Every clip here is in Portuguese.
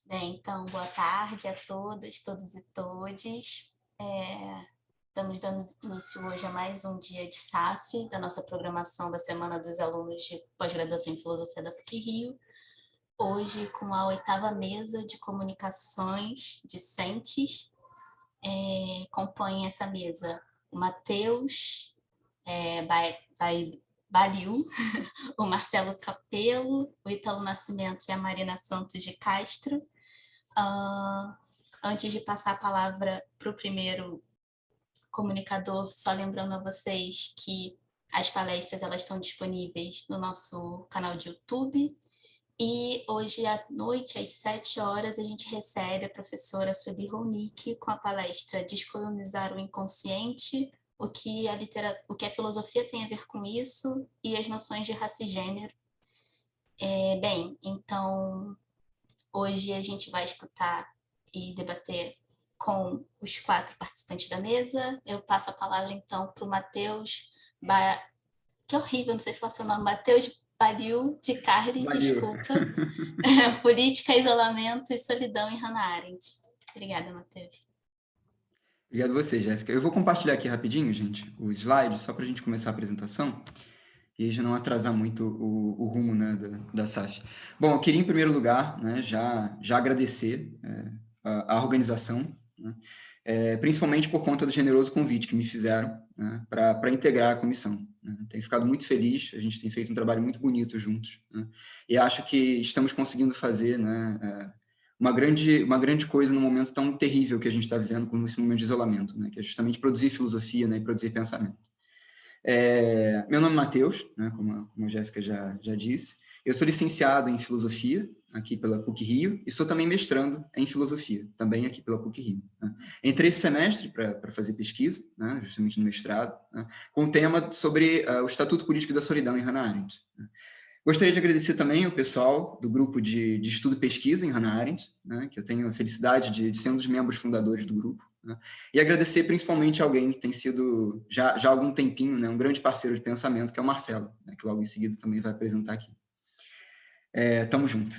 Bem, então, boa tarde a todas, todos e todes. Estamos dando início hoje a mais um dia de SAF, da nossa programação da Semana dos Alunos de Pós-Graduação em Filosofia da PUC-Rio. Hoje, com a 8ª mesa de comunicações discentes, compõem essa mesa o Matheus Baliu, o Marcelo Capello, o Ítalo Nascimento e a Marina Santos de Castro. Antes de passar a palavra para o primeiro comunicador, só lembrando a vocês que as palestras elas estão disponíveis no nosso canal de YouTube. E hoje à noite, às 7 horas, a gente recebe a professora Sueli Ronick com a palestra Descolonizar o Inconsciente, o que a filosofia tem a ver com isso e as noções de raça e gênero. Bem, então, hoje a gente vai escutar e debater com os 4 participantes da mesa. Eu passo a palavra, então, para o Matheus... Que horrível, não sei falar seu nome. Matheus Baliu de Carli, desculpa. Política, Isolamento e Solidão em Hannah Arendt. Obrigada, Matheus. Obrigado a você, Jéssica. Eu vou compartilhar aqui rapidinho, gente, os slides, só para a gente começar a apresentação e já não atrasar muito o rumo, né, da SAF. Bom, eu queria, em primeiro lugar, né, já agradecer a organização, né, principalmente por conta do generoso convite que me fizeram, né, para integrar a comissão. Né. Tenho ficado muito feliz, a gente tem feito um trabalho muito bonito juntos, né, e acho que estamos conseguindo fazer, né, uma grande coisa num momento tão terrível que a gente está vivendo, como esse momento de isolamento, né, que é justamente produzir filosofia, né, e produzir pensamento. Meu nome é Matheus, né, como a Jéssica já disse. Eu sou licenciado em filosofia aqui pela PUC-Rio e sou também mestrando em filosofia, também aqui pela PUC-Rio. Né. Entrei esse semestre para fazer pesquisa, né, justamente no mestrado, né, com o tema sobre o Estatuto Político da Solidão em Hannah Arendt. Né. Gostaria de agradecer também o pessoal do grupo de estudo e pesquisa em Hannah Arendt, né, que eu tenho a felicidade de ser um dos membros fundadores do grupo, né, e agradecer principalmente alguém que tem sido, já há algum tempinho, né, um grande parceiro de pensamento, que é o Marcelo, né, que logo em seguida também vai apresentar aqui. Tamo junto.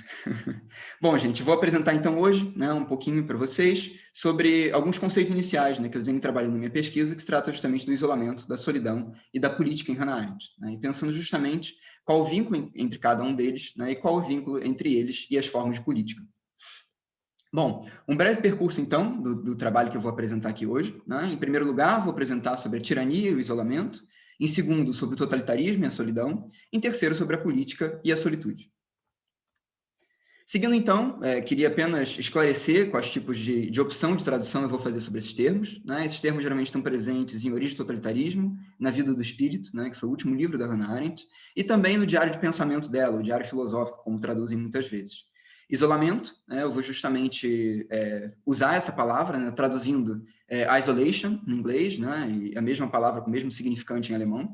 Bom, gente, vou apresentar então hoje, né, um pouquinho para vocês sobre alguns conceitos iniciais, né, que eu venho trabalhando na minha pesquisa, que se trata justamente do isolamento, da solidão e da política em Hannah Arendt, né, e pensando justamente qual o vínculo entre cada um deles, né, e qual o vínculo entre eles e as formas de política. Bom, um breve percurso, então, do trabalho que eu vou apresentar aqui hoje. Né? Em primeiro lugar, vou apresentar sobre a tirania e o isolamento. Em segundo, sobre o totalitarismo e a solidão. Em terceiro, sobre a política e a solitude. Seguindo, então, queria apenas esclarecer quais tipos de opção de tradução eu vou fazer sobre esses termos. Né? Esses termos geralmente estão presentes em Origem do Totalitarismo, Na Vida do Espírito, né, que foi o último livro da Hannah Arendt, e também no Diário de Pensamento dela, o Diário Filosófico, como traduzem muitas vezes. Isolamento, né, eu vou justamente usar essa palavra, né, traduzindo isolation, em inglês, né, e a mesma palavra com o mesmo significante em alemão.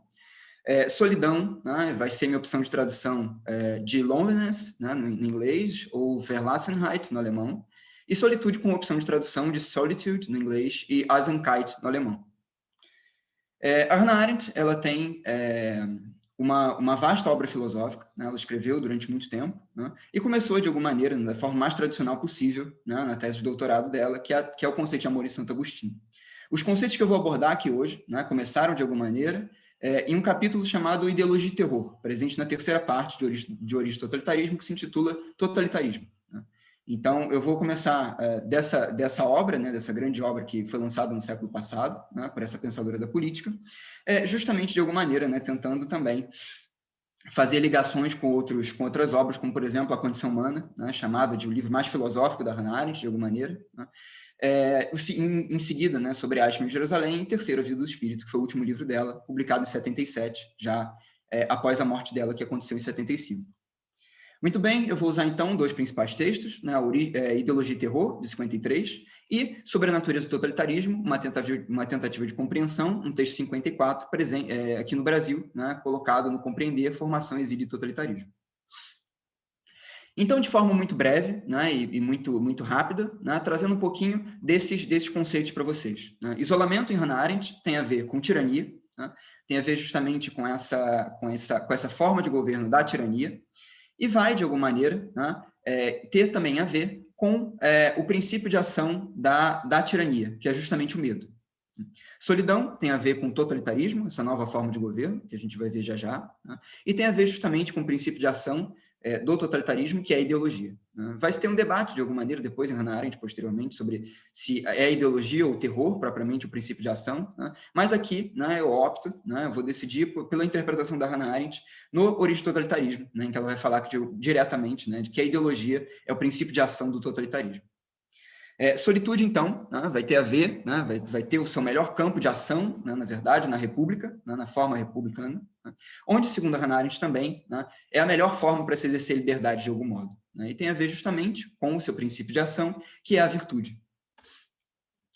Solidão, né, vai ser minha opção de tradução de loneliness, né, no inglês, ou Verlassenheit, no alemão, e solitude com opção de tradução de solitude, no inglês, e Einsamkeit, no alemão. A Hannah Arendt, ela tem uma vasta obra filosófica, né, ela escreveu durante muito tempo, né, e começou, de alguma maneira, da forma mais tradicional possível, né, na tese de doutorado dela, que é o conceito de amor e Santo Agostinho. Os conceitos que eu vou abordar aqui hoje, né, começaram, de alguma maneira, em um capítulo chamado Ideologia e Terror, presente na terceira parte de Origem do Totalitarismo, que se intitula Totalitarismo. Né. Então, eu vou começar dessa obra, né, dessa grande obra que foi lançada no século passado, né, por essa pensadora da política, justamente, de alguma maneira, né, tentando também fazer ligações com outras obras, como, por exemplo, A Condição Humana, né, chamada de o livro mais filosófico da Hannah Arendt, de alguma maneira, né, em seguida, né, sobre Eichmann de Jerusalém, e terceiro, A Vida do Espírito, que foi o último livro dela, publicado em 77, já após a morte dela, que aconteceu em 75. Muito bem, eu vou usar então 2 principais textos, né, Ideologia e Terror, de 53, e Sobre a Natureza do Totalitarismo, uma tentativa de compreensão, um texto 54, aqui no Brasil, né, colocado no Compreender, Formação, Exílio e Totalitarismo. Então, de forma muito breve, né, e muito rápida, né, trazendo um pouquinho desses conceitos para vocês. Né. Isolamento em Hannah Arendt tem a ver com tirania, né, tem a ver justamente com essa forma de governo da tirania, e vai, de alguma maneira, né, ter também a ver com o princípio de ação da tirania, que é justamente o medo. Solidão tem a ver com totalitarismo, essa nova forma de governo, que a gente vai ver já já, né? E tem a ver justamente com o princípio de ação do totalitarismo, que é a ideologia, né? Vai se ter um debate, de alguma maneira, depois em Hannah Arendt, posteriormente, sobre se é a ideologia ou o terror, propriamente, o princípio de ação, né? Mas aqui, né, eu opto, né, eu vou decidir pela interpretação da Hannah Arendt no Origem do Totalitarismo, né, em que ela vai falar diretamente, né, de que a ideologia é o princípio de ação do totalitarismo. Solitude, então, né, vai ter a ver, né, vai ter o seu melhor campo de ação, né, na verdade, na República, né, na forma republicana, né, onde, segundo a Hannah Arendt também, né, é a melhor forma para se exercer liberdade de algum modo, né, e tem a ver justamente com o seu princípio de ação, que é a virtude.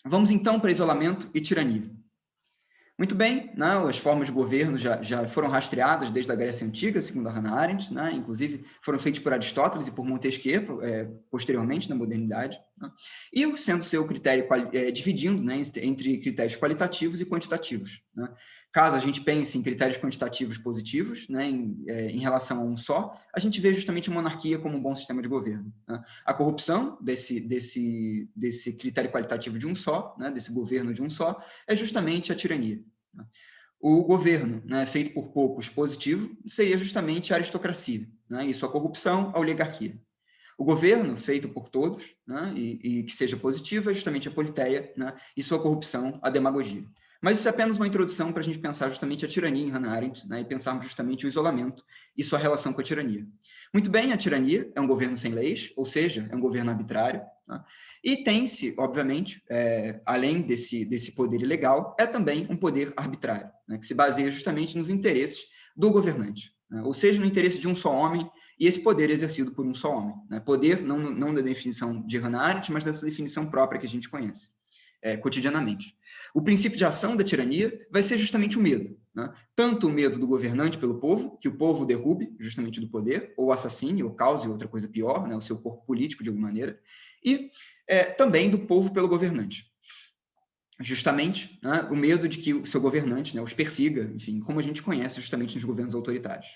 Vamos, então, para isolamento e tirania. Muito bem, né, as formas de governo já foram rastreadas desde a Grécia Antiga, segundo a Hannah Arendt, né, inclusive foram feitas por Aristóteles e por Montesquieu, posteriormente, na modernidade, né, e sendo seu critério dividindo, né, entre critérios qualitativos e quantitativos, né. Caso a gente pense em critérios quantitativos positivos, né, em relação a um só, a gente vê justamente a monarquia como um bom sistema de governo, né. A corrupção desse critério qualitativo de um só, né, desse governo de um só, é justamente a tirania. O governo, né, feito por poucos positivo seria justamente a aristocracia, né, e sua corrupção, a oligarquia. O governo feito por todos, né, e que seja positivo é justamente a politeia, né, e sua corrupção, a demagogia. Mas isso é apenas uma introdução para a gente pensar justamente a tirania em Hannah Arendt, né, e pensarmos justamente o isolamento e sua relação com a tirania. Muito bem, a tirania é um governo sem leis, ou seja, é um governo arbitrário, tá? E tem-se, obviamente, além desse poder ilegal, é também um poder arbitrário, né, que se baseia justamente nos interesses do governante, né, ou seja, no interesse de um só homem, e esse poder é exercido por um só homem, né? Poder não da definição de Hannah Arendt, mas dessa definição própria que a gente conhece cotidianamente. O princípio de ação da tirania vai ser justamente o medo, né? Tanto o medo do governante pelo povo, que o povo derrube justamente do poder, ou assassine, ou cause outra coisa pior, né? O seu corpo político de alguma maneira, e também do povo pelo governante. Justamente, né, o medo de que o seu governante, né, os persiga, enfim, como a gente conhece justamente nos governos autoritários.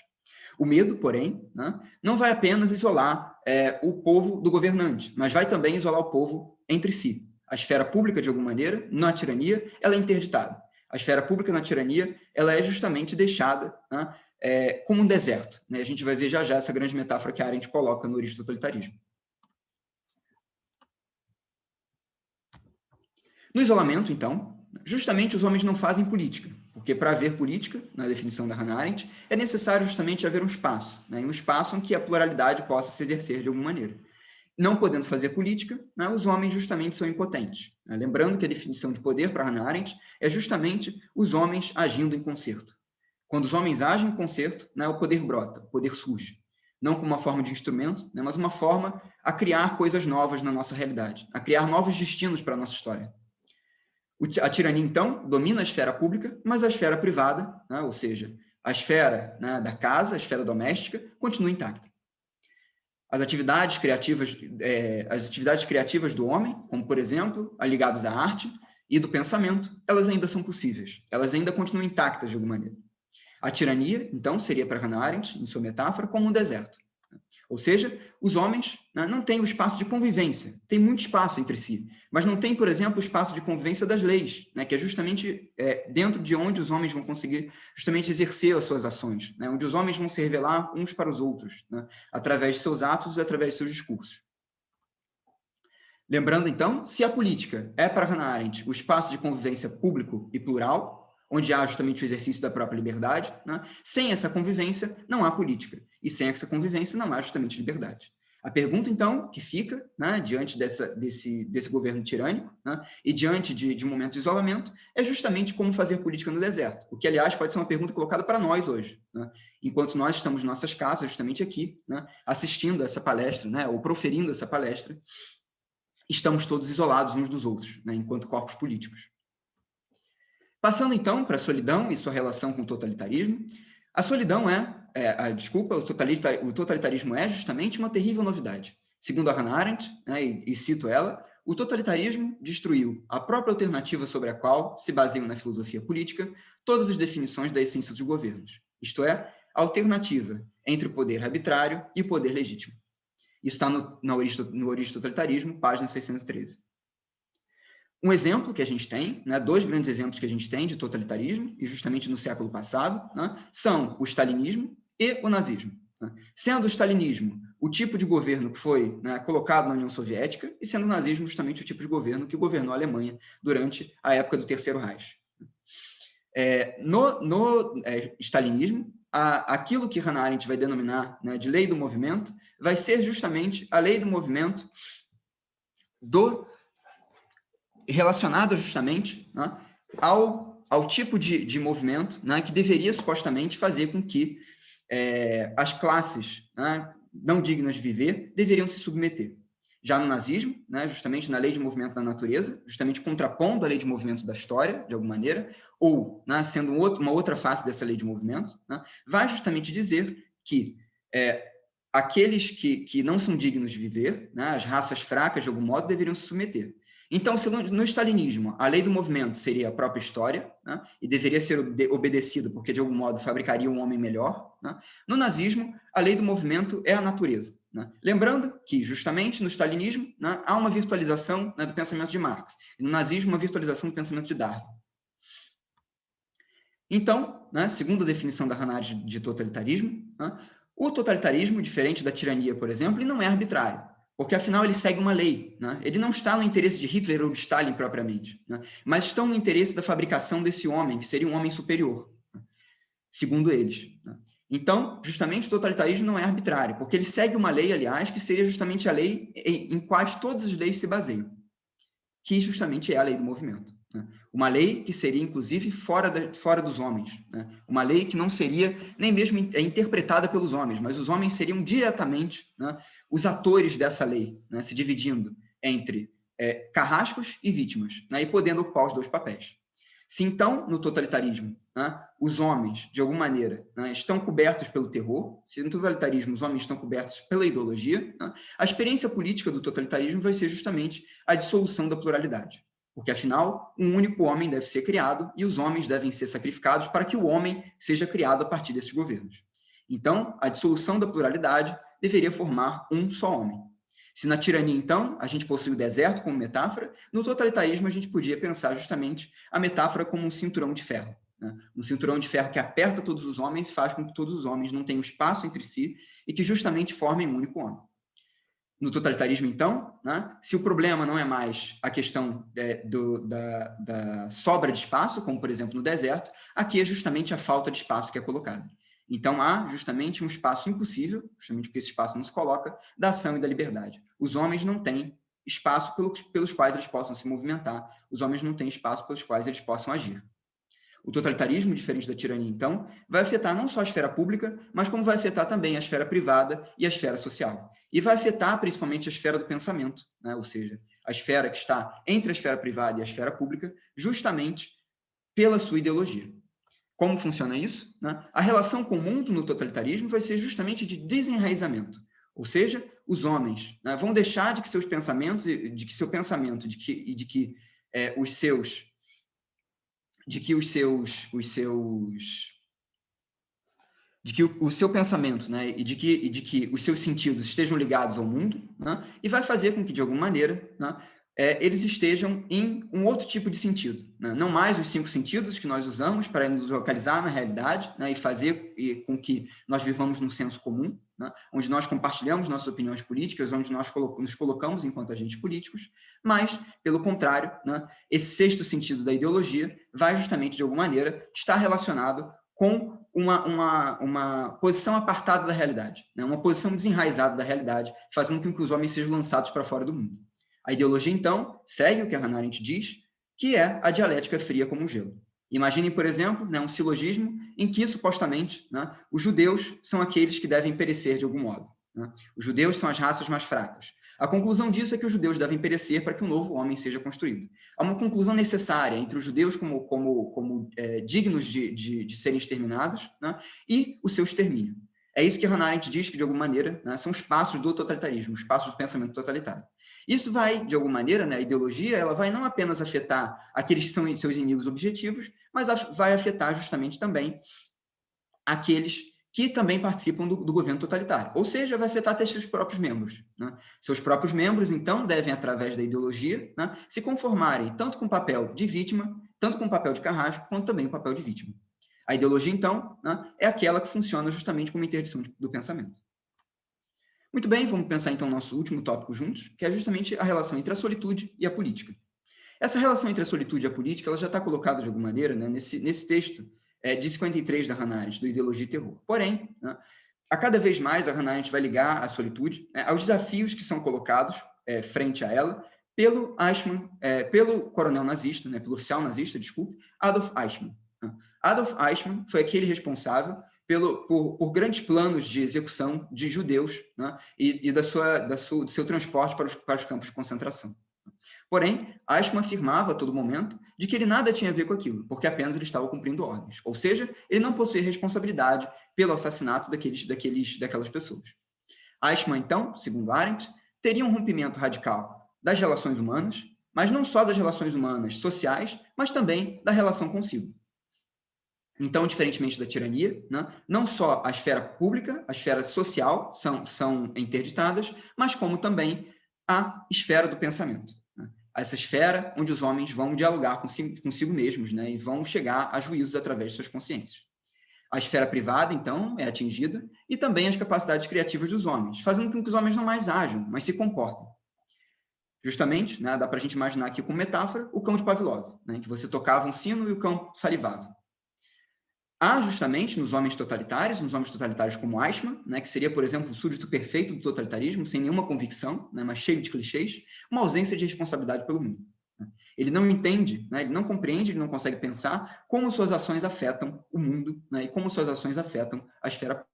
O medo, porém, né, não vai apenas isolar o povo do governante, mas vai também isolar o povo entre si. A esfera pública, de alguma maneira, na tirania, ela é interditada. A esfera pública na tirania, ela é justamente deixada, né, como um deserto, né? A gente vai ver já já essa grande metáfora que a Arendt coloca no Origem do Totalitarismo. No isolamento, então, justamente os homens não fazem política, porque para haver política, na definição da Hannah Arendt, é necessário justamente haver um espaço, né, um espaço em que a pluralidade possa se exercer de alguma maneira. Não podendo fazer política, né, os homens justamente são impotentes, né? Lembrando que a definição de poder para Hannah Arendt é justamente os homens agindo em concerto. Quando os homens agem em concerto, né, o poder brota, o poder surge. Não como uma forma de instrumento, né, mas uma forma a criar coisas novas na nossa realidade, a criar novos destinos para a nossa história. A tirania, então, domina a esfera pública, mas a esfera privada, né, ou seja, a esfera, né, da casa, a esfera doméstica, continua intacta. As atividades criativas do homem, como, por exemplo, ligadas à arte e do pensamento, elas ainda são possíveis, elas ainda continuam intactas de alguma maneira. A tirania, então, seria para Hannah Arendt, em sua metáfora, como um deserto. Ou seja, os homens, né, não têm o espaço de convivência, tem muito espaço entre si, mas não tem, por exemplo, o espaço de convivência das leis, né, que é justamente dentro de onde os homens vão conseguir justamente exercer as suas ações, né, onde os homens vão se revelar uns para os outros, né, através de seus atos e através de seus discursos. Lembrando, então, se a política é para Hannah Arendt o espaço de convivência público e plural, onde há justamente o exercício da própria liberdade, né? Sem essa convivência não há política, e sem essa convivência não há justamente liberdade. A pergunta, então, que fica, né, diante desse governo tirânico, né, e diante de um momento de isolamento, é justamente como fazer política no deserto, o que, aliás, pode ser uma pergunta colocada para nós hoje, né, enquanto nós estamos em nossas casas, justamente aqui, né, assistindo a essa palestra, né, ou proferindo essa palestra, estamos todos isolados uns dos outros, né, enquanto corpos políticos. Passando, então, para a solidão e sua relação com o totalitarismo, a solidão o totalitarismo é justamente uma terrível novidade. Segundo a Hannah Arendt, né, e cito ela, o totalitarismo destruiu a própria alternativa sobre a qual se baseiam na filosofia política todas as definições da essência dos governos, isto é, a alternativa entre o poder arbitrário e o poder legítimo. Isso está no Origem do Totalitarismo, página 613. Um exemplo que a gente tem, né, dois grandes exemplos que a gente tem de totalitarismo, e justamente no século passado, né, são o stalinismo e o nazismo. Né? Sendo o stalinismo o tipo de governo que foi, né, colocado na União Soviética, e sendo o nazismo justamente o tipo de governo que governou a Alemanha durante a época do Terceiro Reich. No stalinismo, aquilo que Hannah Arendt vai denominar, né, de lei do movimento vai ser justamente a lei do movimento relacionada justamente, né, ao tipo de movimento, né, que deveria supostamente fazer com que as classes, né, não dignas de viver deveriam se submeter. Já no nazismo, né, justamente na lei de movimento da natureza, justamente contrapondo a lei de movimento da história, de alguma maneira, ou, né, sendo uma outra face dessa lei de movimento, né, vai justamente dizer que aqueles que não são dignos de viver, né, as raças fracas, de algum modo, deveriam se submeter. Então, se no stalinismo a lei do movimento seria a própria história, né, e deveria ser obedecida porque, de algum modo, fabricaria um homem melhor, né, no nazismo, a lei do movimento é a natureza. Né? Lembrando que, justamente, no stalinismo, né, há uma virtualização, né, do pensamento de Marx, e no nazismo, uma virtualização do pensamento de Darwin. Então, né, segundo a definição da Hannah Arendt de totalitarismo, né, o totalitarismo, diferente da tirania, por exemplo, ele não é arbitrário, porque, afinal, ele segue uma lei. Né? Ele não está no interesse de Hitler ou de Stalin propriamente, né? Mas estão no interesse da fabricação desse homem, que seria um homem superior, né? Segundo eles. Né? Então, justamente, o totalitarismo não é arbitrário, porque ele segue uma lei, aliás, que seria justamente a lei em quais todas as leis se baseiam, que justamente é a lei do movimento. Né? Uma lei que seria, inclusive, fora dos homens. Né? Uma lei que não seria nem mesmo interpretada pelos homens, mas os homens seriam diretamente, né, os atores dessa lei, né, se dividindo entre carrascos e vítimas, né, e podendo ocupar os dois papéis. Se então, no totalitarismo, né, os homens, de alguma maneira, né, estão cobertos pelo terror, se no totalitarismo os homens estão cobertos pela ideologia, né, a experiência política do totalitarismo vai ser justamente a dissolução da pluralidade. Porque, afinal, um único homem deve ser criado e os homens devem ser sacrificados para que o homem seja criado a partir desses governos. Então, a dissolução da pluralidade deveria formar um só homem. Se na tirania, então, a gente possui o deserto como metáfora, no totalitarismo a gente podia pensar justamente a metáfora como um cinturão de ferro. Né? Um cinturão de ferro que aperta todos os homens, faz com que todos os homens não tenham espaço entre si e que justamente formem um único homem. No totalitarismo, então, né, se o problema não é mais a questão da sobra de espaço, como, por exemplo, no deserto, aqui é justamente a falta de espaço que é colocada. Então, há justamente um espaço impossível, justamente porque esse espaço não se coloca, da ação e da liberdade. Os homens não têm espaço pelos quais eles possam se movimentar, os homens não têm espaço pelos quais eles possam agir. O totalitarismo, diferente da tirania, então, vai afetar não só a esfera pública, mas como vai afetar também a esfera privada e a esfera social. E vai afetar principalmente a esfera do pensamento, né? Ou seja, a esfera que está entre a esfera privada e a esfera pública, justamente pela sua ideologia. Como funciona isso? Né? A relação com o mundo no totalitarismo vai ser justamente de desenraizamento. Ou seja, os homens, né, vão deixar de que seus pensamentos, de que seu pensamento, de que o seu pensamento, né, e de que os seus sentidos estejam ligados ao mundo, né, e vai fazer com que, de alguma maneira, né, eles estejam em um outro tipo de sentido. Né? Não mais os 5 sentidos que nós usamos para nos localizar na realidade, né, e fazer com que nós vivamos num senso comum, né, onde nós compartilhamos nossas opiniões políticas, onde nós nos colocamos enquanto agentes políticos, mas, pelo contrário, né, esse 6º sentido da ideologia vai justamente, de alguma maneira, estar relacionado com uma posição apartada da realidade, né, uma posição desenraizada da realidade, fazendo com que os homens sejam lançados para fora do mundo. A ideologia, então, segue o que a Hannah Arendt diz, que é a dialética fria como o gelo. Imaginem, por exemplo, né, um silogismo em que, supostamente, né, os judeus são aqueles que devem perecer de algum modo. Né? Os judeus são as raças mais fracas. A conclusão disso é que os judeus devem perecer para que um novo homem seja construído. Há uma conclusão necessária entre os judeus como dignos de serem exterminados, né, e o seu extermínio. É isso que a Hannah Arendt diz que, de alguma maneira, né, são os passos do totalitarismo, os passos do pensamento totalitário. Isso vai, de alguma maneira, né, a ideologia, ela vai não apenas afetar aqueles que são seus inimigos objetivos, mas vai afetar justamente também aqueles que também participam do governo totalitário. Ou seja, vai afetar até seus próprios membros, né? Seus próprios membros, então, devem, através da ideologia, né, se conformarem tanto com o papel de vítima, tanto com o papel de carrasco, quanto também o papel de vítima. A ideologia, então, né, é aquela que funciona justamente como interdição do pensamento. Muito bem, vamos pensar, então, no nosso último tópico juntos, que é justamente a relação entre a solitude e a política. Essa relação entre a solitude e a política, ela já está colocada, de alguma maneira, né, nesse texto de 53 da Hannah Arendt, do Ideologia e Terror. Porém, né, a cada vez mais a Hannah Arendt vai ligar a solitude, né, aos desafios que são colocados frente a ela pelo Eichmann, pelo coronel nazista, né, pelo oficial nazista, desculpe, Adolf Eichmann. Né. Adolf Eichmann foi aquele responsável por grandes planos de execução de judeus, né, e do seu transporte para os campos de concentração. Porém, Eichmann afirmava a todo momento de que ele nada tinha a ver com aquilo, porque apenas ele estava cumprindo ordens. Ou seja, ele não possuía responsabilidade pelo assassinato daquelas pessoas. Eichmann, então, segundo Arendt, teria um rompimento radical das relações humanas, mas não só das relações humanas sociais, mas também da relação consigo. Então, diferentemente da tirania, né, não só a esfera pública, a esfera social são interditadas, mas como também a esfera do pensamento. Né? Essa esfera onde os homens vão dialogar consigo mesmos, né, e vão chegar a juízos através de suas consciências. A esfera privada, então, é atingida, e também as capacidades criativas dos homens, fazendo com que os homens não mais ajam, mas se comportem. Justamente, né, dá para a gente imaginar aqui como metáfora o cão de Pavlov, né, em que você tocava um sino e o cão salivava. Há justamente nos homens totalitários como Eichmann, né, que seria, por exemplo, o súdito perfeito do totalitarismo, sem nenhuma convicção, né, mas cheio de clichês, uma ausência de responsabilidade pelo mundo. Né. Ele não entende, né, ele não compreende, ele não consegue pensar como suas ações afetam o mundo, né, e como suas ações afetam a esfera.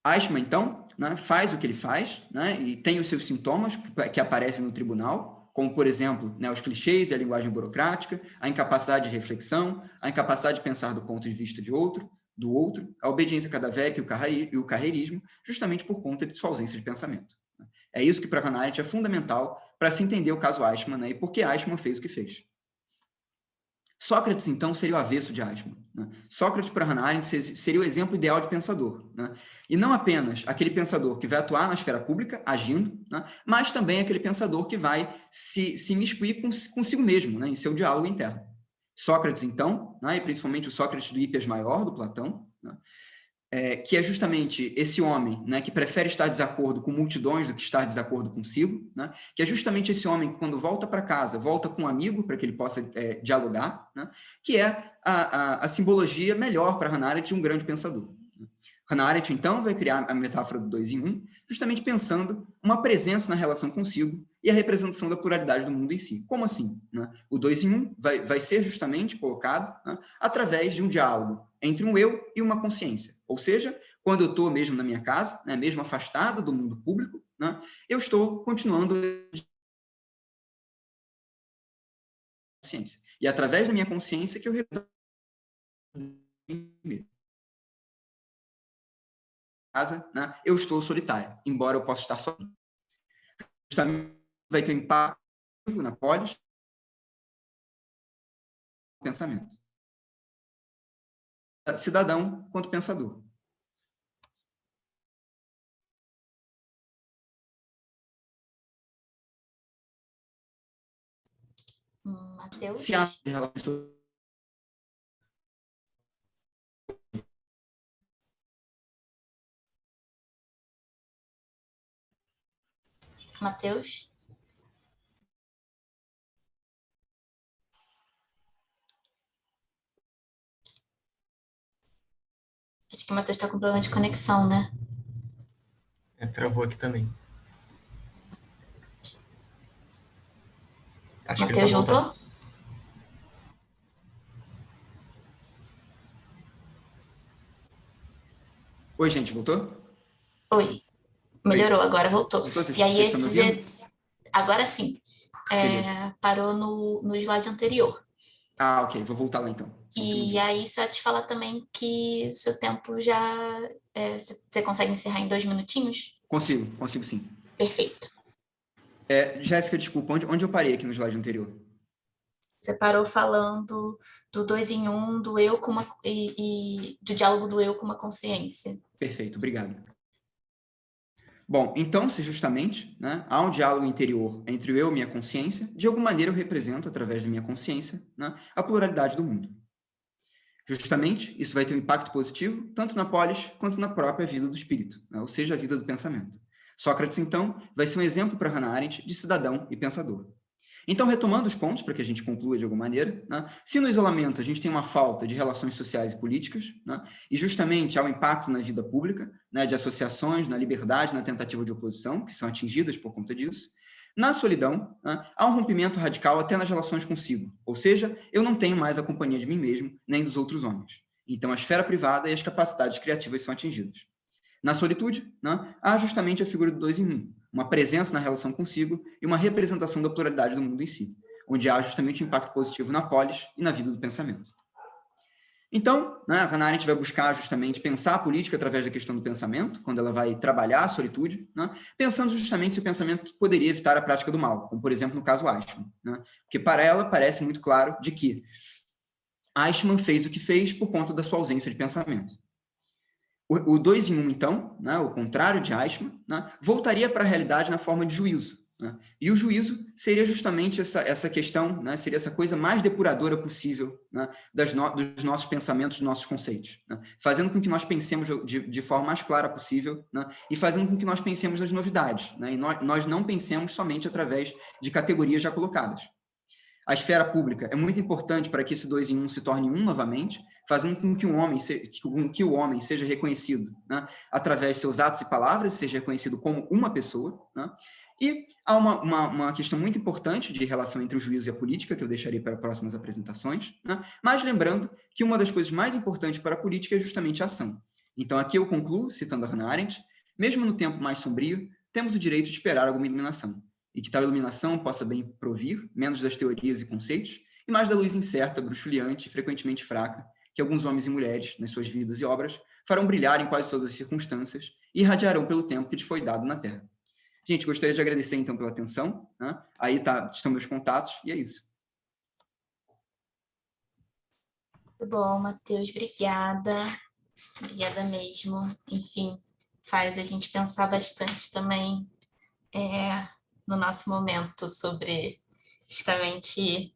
Eichmann, então, né, faz o que ele faz, né, e tem os seus sintomas que aparecem no tribunal, como, por exemplo, né, os clichês e a linguagem burocrática, a incapacidade de reflexão, a incapacidade de pensar do ponto de vista do outro, a obediência cadavérica e o carreirismo, justamente por conta de sua ausência de pensamento. É isso que, para Hannah Arendt, é fundamental para se entender o caso Eichmann, né, e por que Eichmann fez o que fez. Sócrates, então, seria o avesso de Eichmann. Né? Sócrates, para Hannah Arendt, seria o exemplo ideal de pensador. Né? E não apenas aquele pensador que vai atuar na esfera pública, agindo, né? Mas também aquele pensador que vai se imiscuir consigo mesmo, né? Em seu diálogo interno. Sócrates, então, né? E principalmente o Sócrates do Hípias Maior, do Platão, né? Que é justamente esse homem, né, que prefere estar em desacordo com multidões do que estar em desacordo consigo, né, que é justamente esse homem que, quando volta para casa, volta com um amigo para que ele possa dialogar, né, que é a simbologia melhor para Hannah Arendt de um grande pensador. Hannah Arendt, então, vai criar a metáfora do 2 em 1, justamente pensando uma presença na relação consigo e a representação da pluralidade do mundo em si. Como assim? Né? O 2 em 1 vai ser justamente colocado, né, através de um diálogo entre um eu e uma consciência. Ou seja, quando eu estou mesmo na minha casa, né, mesmo afastado do mundo público, né, eu estou continuando a consciência. E é através da minha consciência que eu casa, né, eu estou solitário, embora eu possa estar sozinho. Justamente vai ter impacto na polis, pensamento. Cidadão quanto pensador. Matheus? Se há relações. Matheus? Acho que o Matheus está com problema de conexão, né? Travou aqui também. Acho Matheus que ele tá voltou? Oi, gente, voltou? Oi. Melhorou, agora voltou. Voltou? Vocês E aí ia estão me dizer... ouvindo? Agora sim. Parou no slide anterior. Ah, ok. Vou voltar lá, então. E aí, só te falar também que o seu tempo já... você consegue encerrar em 2 minutinhos? Consigo sim. Perfeito. Jéssica, desculpa, onde eu parei aqui no slide anterior? Você parou falando do 2 em 1, do eu com e do diálogo do eu com uma consciência. Perfeito, obrigado. Bom, então, se justamente, né, há um diálogo interior entre o eu e minha consciência, de alguma maneira eu represento, através da minha consciência, né, a pluralidade do mundo. Justamente, isso vai ter um impacto positivo, tanto na polis, quanto na própria vida do espírito, né, ou seja, a vida do pensamento. Sócrates, então, vai ser um exemplo para Hannah Arendt de cidadão e pensador. Então, retomando os pontos, para que a gente conclua de alguma maneira, né, se no isolamento a gente tem uma falta de relações sociais e políticas, né, e justamente há um impacto na vida pública, né, de associações, na liberdade, na tentativa de oposição, que são atingidas por conta disso, na solidão, né, há um rompimento radical até nas relações consigo, ou seja, eu não tenho mais a companhia de mim mesmo, nem dos outros homens. Então, a esfera privada e as capacidades criativas são atingidas. Na solitude, né, há justamente a figura do 2 em 1, uma presença na relação consigo e uma representação da pluralidade do mundo em si, onde há justamente um impacto positivo na polis e na vida do pensamento. Então, né, a Hannah Arendt vai buscar justamente pensar a política através da questão do pensamento, quando ela vai trabalhar a solitude, né, pensando justamente se o pensamento poderia evitar a prática do mal, como, por exemplo, no caso Eichmann. Né, porque para ela parece muito claro de que Eichmann fez o que fez por conta da sua ausência de pensamento. O 2 em 1, então, né, o contrário de Eichmann, né, voltaria para a realidade na forma de juízo. Né? E o juízo seria justamente essa questão, né, seria essa coisa mais depuradora possível, né, dos nossos pensamentos, dos nossos conceitos, né, fazendo com que nós pensemos de forma mais clara possível, né, e fazendo com que nós pensemos nas novidades, né, e nós não pensemos somente através de categorias já colocadas. A esfera pública é muito importante para que esse 2 em 1 se torne 1 novamente, fazendo com que o homem seja reconhecido, né, através de seus atos e palavras, seja reconhecido como uma pessoa. Né? E há uma questão muito importante de relação entre o juízo e a política, que eu deixarei para próximas apresentações, né? Mas lembrando que uma das coisas mais importantes para a política é justamente a ação. Então, aqui eu concluo, citando a Hannah Arendt, mesmo no tempo mais sombrio, temos o direito de esperar alguma iluminação, e que tal iluminação possa bem provir, menos das teorias e conceitos, e mais da luz incerta, bruxuleante e frequentemente fraca, que alguns homens e mulheres, nas suas vidas e obras, farão brilhar em quase todas as circunstâncias e irradiarão pelo tempo que lhes foi dado na Terra. Gente, gostaria de agradecer, então, pela atenção. Né? Aí estão meus contatos, e é isso. Muito bom, Matheus. Obrigada. Obrigada mesmo. Enfim, faz a gente pensar bastante também no nosso momento sobre justamente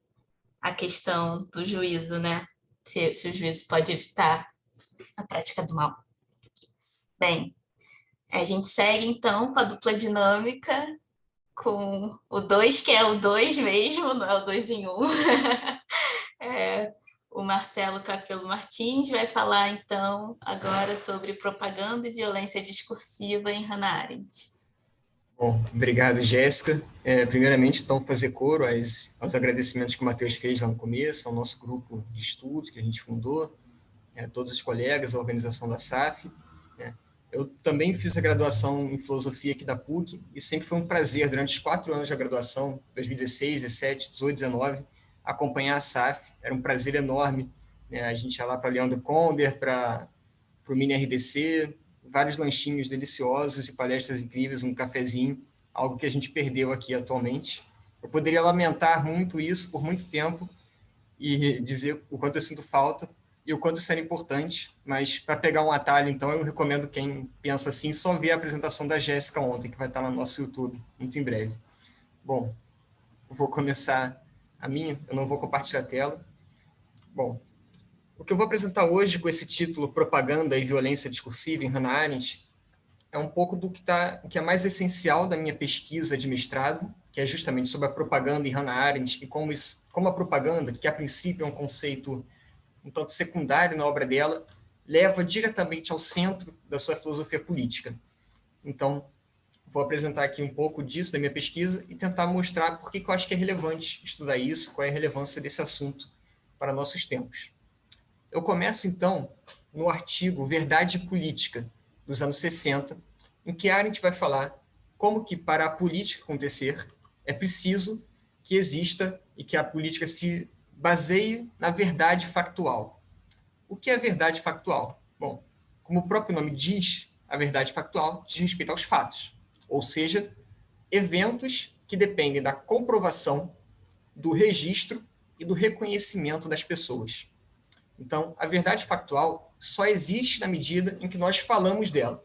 a questão do juízo, né? Se o juízo pode evitar a prática do mal. Bem, a gente segue então com a dupla dinâmica, com o 2, que é o 2 mesmo, não é o 2 em 1. O Marcelo Capelo Martins vai falar então agora sobre propaganda e violência discursiva em Hannah Arendt. Bom, obrigado, Jéssica. Primeiramente, então, fazer coro aos agradecimentos que o Matheus fez lá no começo, ao nosso grupo de estudos que a gente fundou, todos os colegas, a organização da SAF. Eu também fiz a graduação em filosofia aqui da PUC e sempre foi um prazer, durante os 4 anos da graduação, 2016, 17, 18, 19, acompanhar a SAF. Era um prazer enorme. A gente ia lá para Leandro Konder, para o Mini RDC, vários lanchinhos deliciosos e palestras incríveis, um cafezinho, algo que a gente perdeu aqui atualmente. Eu poderia lamentar muito isso por muito tempo e dizer o quanto eu sinto falta e o quanto isso era importante, mas para pegar um atalho, então, eu recomendo quem pensa assim, só ver a apresentação da Jéssica ontem, que vai estar no nosso YouTube, muito em breve. Bom, eu vou começar a minha, eu não vou compartilhar a tela. Bom, o que eu vou apresentar hoje com esse título Propaganda e Violência Discursiva em Hannah Arendt é um pouco do que é mais essencial da minha pesquisa de mestrado, que é justamente sobre a propaganda em Hannah Arendt e como a propaganda, que a princípio é um conceito um tanto secundário na obra dela, leva diretamente ao centro da sua filosofia política. Então, vou apresentar aqui um pouco disso da minha pesquisa e tentar mostrar por que eu acho que é relevante estudar isso, qual é a relevância desse assunto para nossos tempos. Eu começo, então, no artigo Verdade e Política, dos anos 60, em que Arendt vai falar como que, para a política acontecer, é preciso que exista e que a política se baseie na verdade factual. O que é verdade factual? Bom, como o próprio nome diz, a verdade factual diz respeito aos fatos, ou seja, eventos que dependem da comprovação, do registro e do reconhecimento das pessoas. Então, a verdade factual só existe na medida em que nós falamos dela.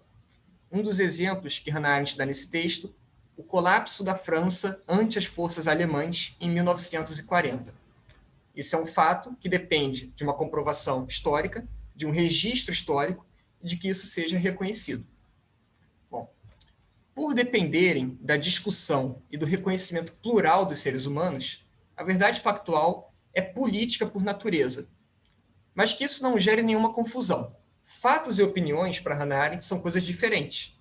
Um dos exemplos que Hannah Arendt dá nesse texto, o colapso da França ante as forças alemãs em 1940. Isso é um fato que depende de uma comprovação histórica, de um registro histórico, e de que isso seja reconhecido. Bom, por dependerem da discussão e do reconhecimento plural dos seres humanos, a verdade factual é política por natureza, mas que isso não gere nenhuma confusão. Fatos e opiniões para Hannah Arendt são coisas diferentes,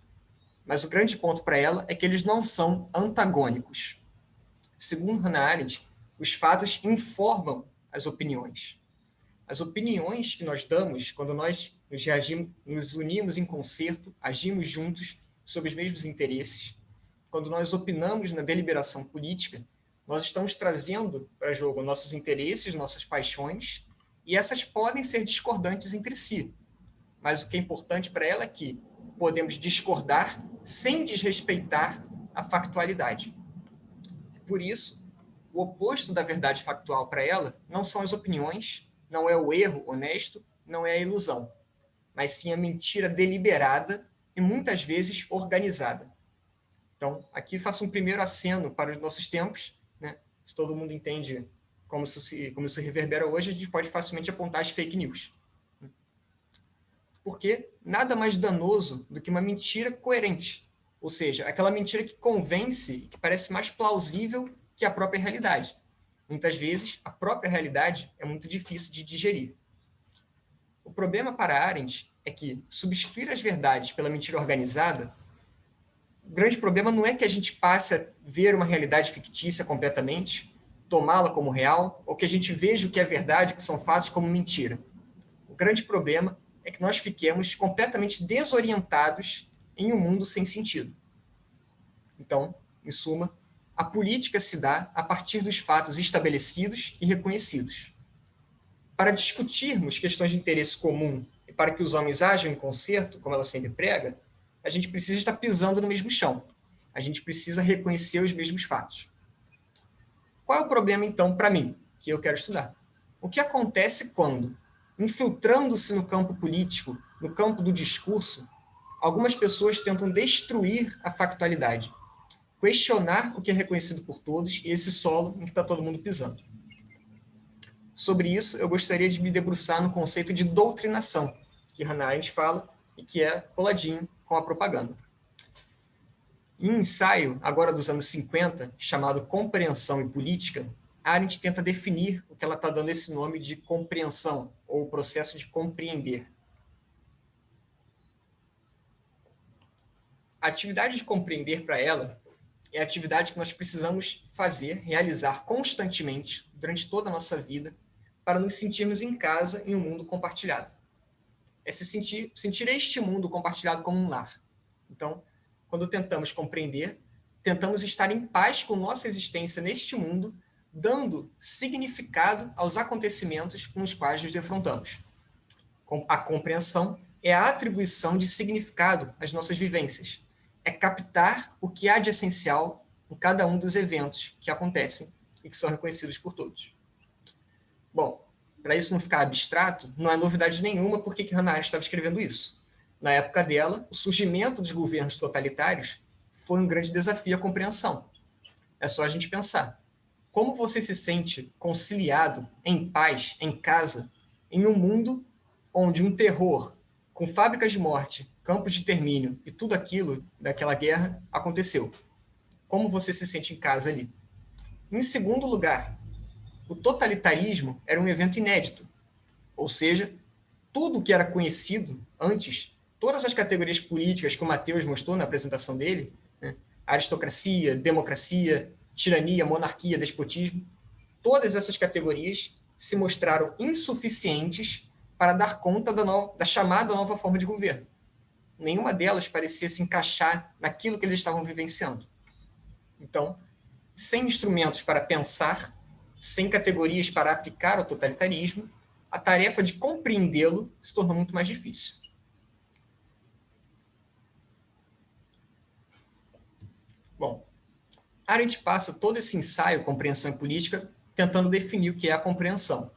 mas o grande ponto para ela é que eles não são antagônicos. Segundo Hannah Arendt, os fatos informam as opiniões. As opiniões que nós damos, quando nós nos unimos em concerto, agimos juntos sob os mesmos interesses, quando nós opinamos na deliberação política, nós estamos trazendo para jogo nossos interesses, nossas paixões, e essas podem ser discordantes entre si. Mas o que é importante para ela é que podemos discordar sem desrespeitar a factualidade. Por isso, o oposto da verdade factual para ela não são as opiniões, não é o erro honesto, não é a ilusão, mas sim a mentira deliberada e muitas vezes organizada. Então, aqui faço um primeiro aceno para os nossos tempos, né? Se todo mundo entende como isso reverbera hoje, a gente pode facilmente apontar as fake news. Porque nada mais danoso do que uma mentira coerente, ou seja, aquela mentira que convence e que parece mais plausível que a própria realidade. Muitas vezes, a própria realidade é muito difícil de digerir. O problema para Arendt é que substituir as verdades pela mentira organizada, o grande problema não é que a gente passe a ver uma realidade fictícia completamente, tomá-la como real, ou que a gente veja o que é verdade, que são fatos, como mentira. O grande problema é que nós fiquemos completamente desorientados em um mundo sem sentido. Então, em suma, a política se dá a partir dos fatos estabelecidos e reconhecidos. Para discutirmos questões de interesse comum e para que os homens ajam em concerto, como ela sempre prega, a gente precisa estar pisando no mesmo chão. A gente precisa reconhecer os mesmos fatos. Qual é o problema, então, para mim, que eu quero estudar? O que acontece quando, infiltrando-se no campo político, no campo do discurso, algumas pessoas tentam destruir a factualidade, questionar o que é reconhecido por todos e esse solo em que está todo mundo pisando? Sobre isso, eu gostaria de me debruçar no conceito de doutrinação, que Hannah Arendt fala e que é coladinho com a propaganda. Em um ensaio, agora dos anos 50, chamado Compreensão e Política, Arendt tenta definir o que ela está dando esse nome de compreensão, ou o processo de compreender. A atividade de compreender para ela é a atividade que nós precisamos fazer, realizar constantemente, durante toda a nossa vida, para nos sentirmos em casa em um mundo compartilhado. É sentir este mundo compartilhado como um lar. Então, quando tentamos compreender, tentamos estar em paz com nossa existência neste mundo, dando significado aos acontecimentos com os quais nos defrontamos. A compreensão é a atribuição de significado às nossas vivências. É captar o que há de essencial em cada um dos eventos que acontecem e que são reconhecidos por todos. Bom, para isso não ficar abstrato, não é novidade nenhuma porque que Hannah Arendt estava escrevendo isso. Na época dela, o surgimento dos governos totalitários foi um grande desafio à compreensão. É só a gente pensar. Como você se sente conciliado, em paz, em casa, em um mundo onde um terror, com fábricas de morte, campos de extermínio e tudo aquilo daquela guerra aconteceu? Como você se sente em casa ali? Em segundo lugar, o totalitarismo era um evento inédito, ou seja, tudo o que era conhecido antes, todas as categorias políticas que o Matheus mostrou na apresentação dele, né, aristocracia, democracia, tirania, monarquia, despotismo, todas essas categorias se mostraram insuficientes para dar conta da chamada nova forma de governo. Nenhuma delas parecia se encaixar naquilo que eles estavam vivenciando. Então, sem instrumentos para pensar, sem categorias para aplicar o totalitarismo, a tarefa de compreendê-lo se tornou muito mais difícil. Bom, Arendt passa todo esse ensaio, compreensão e política, tentando definir o que é a compreensão.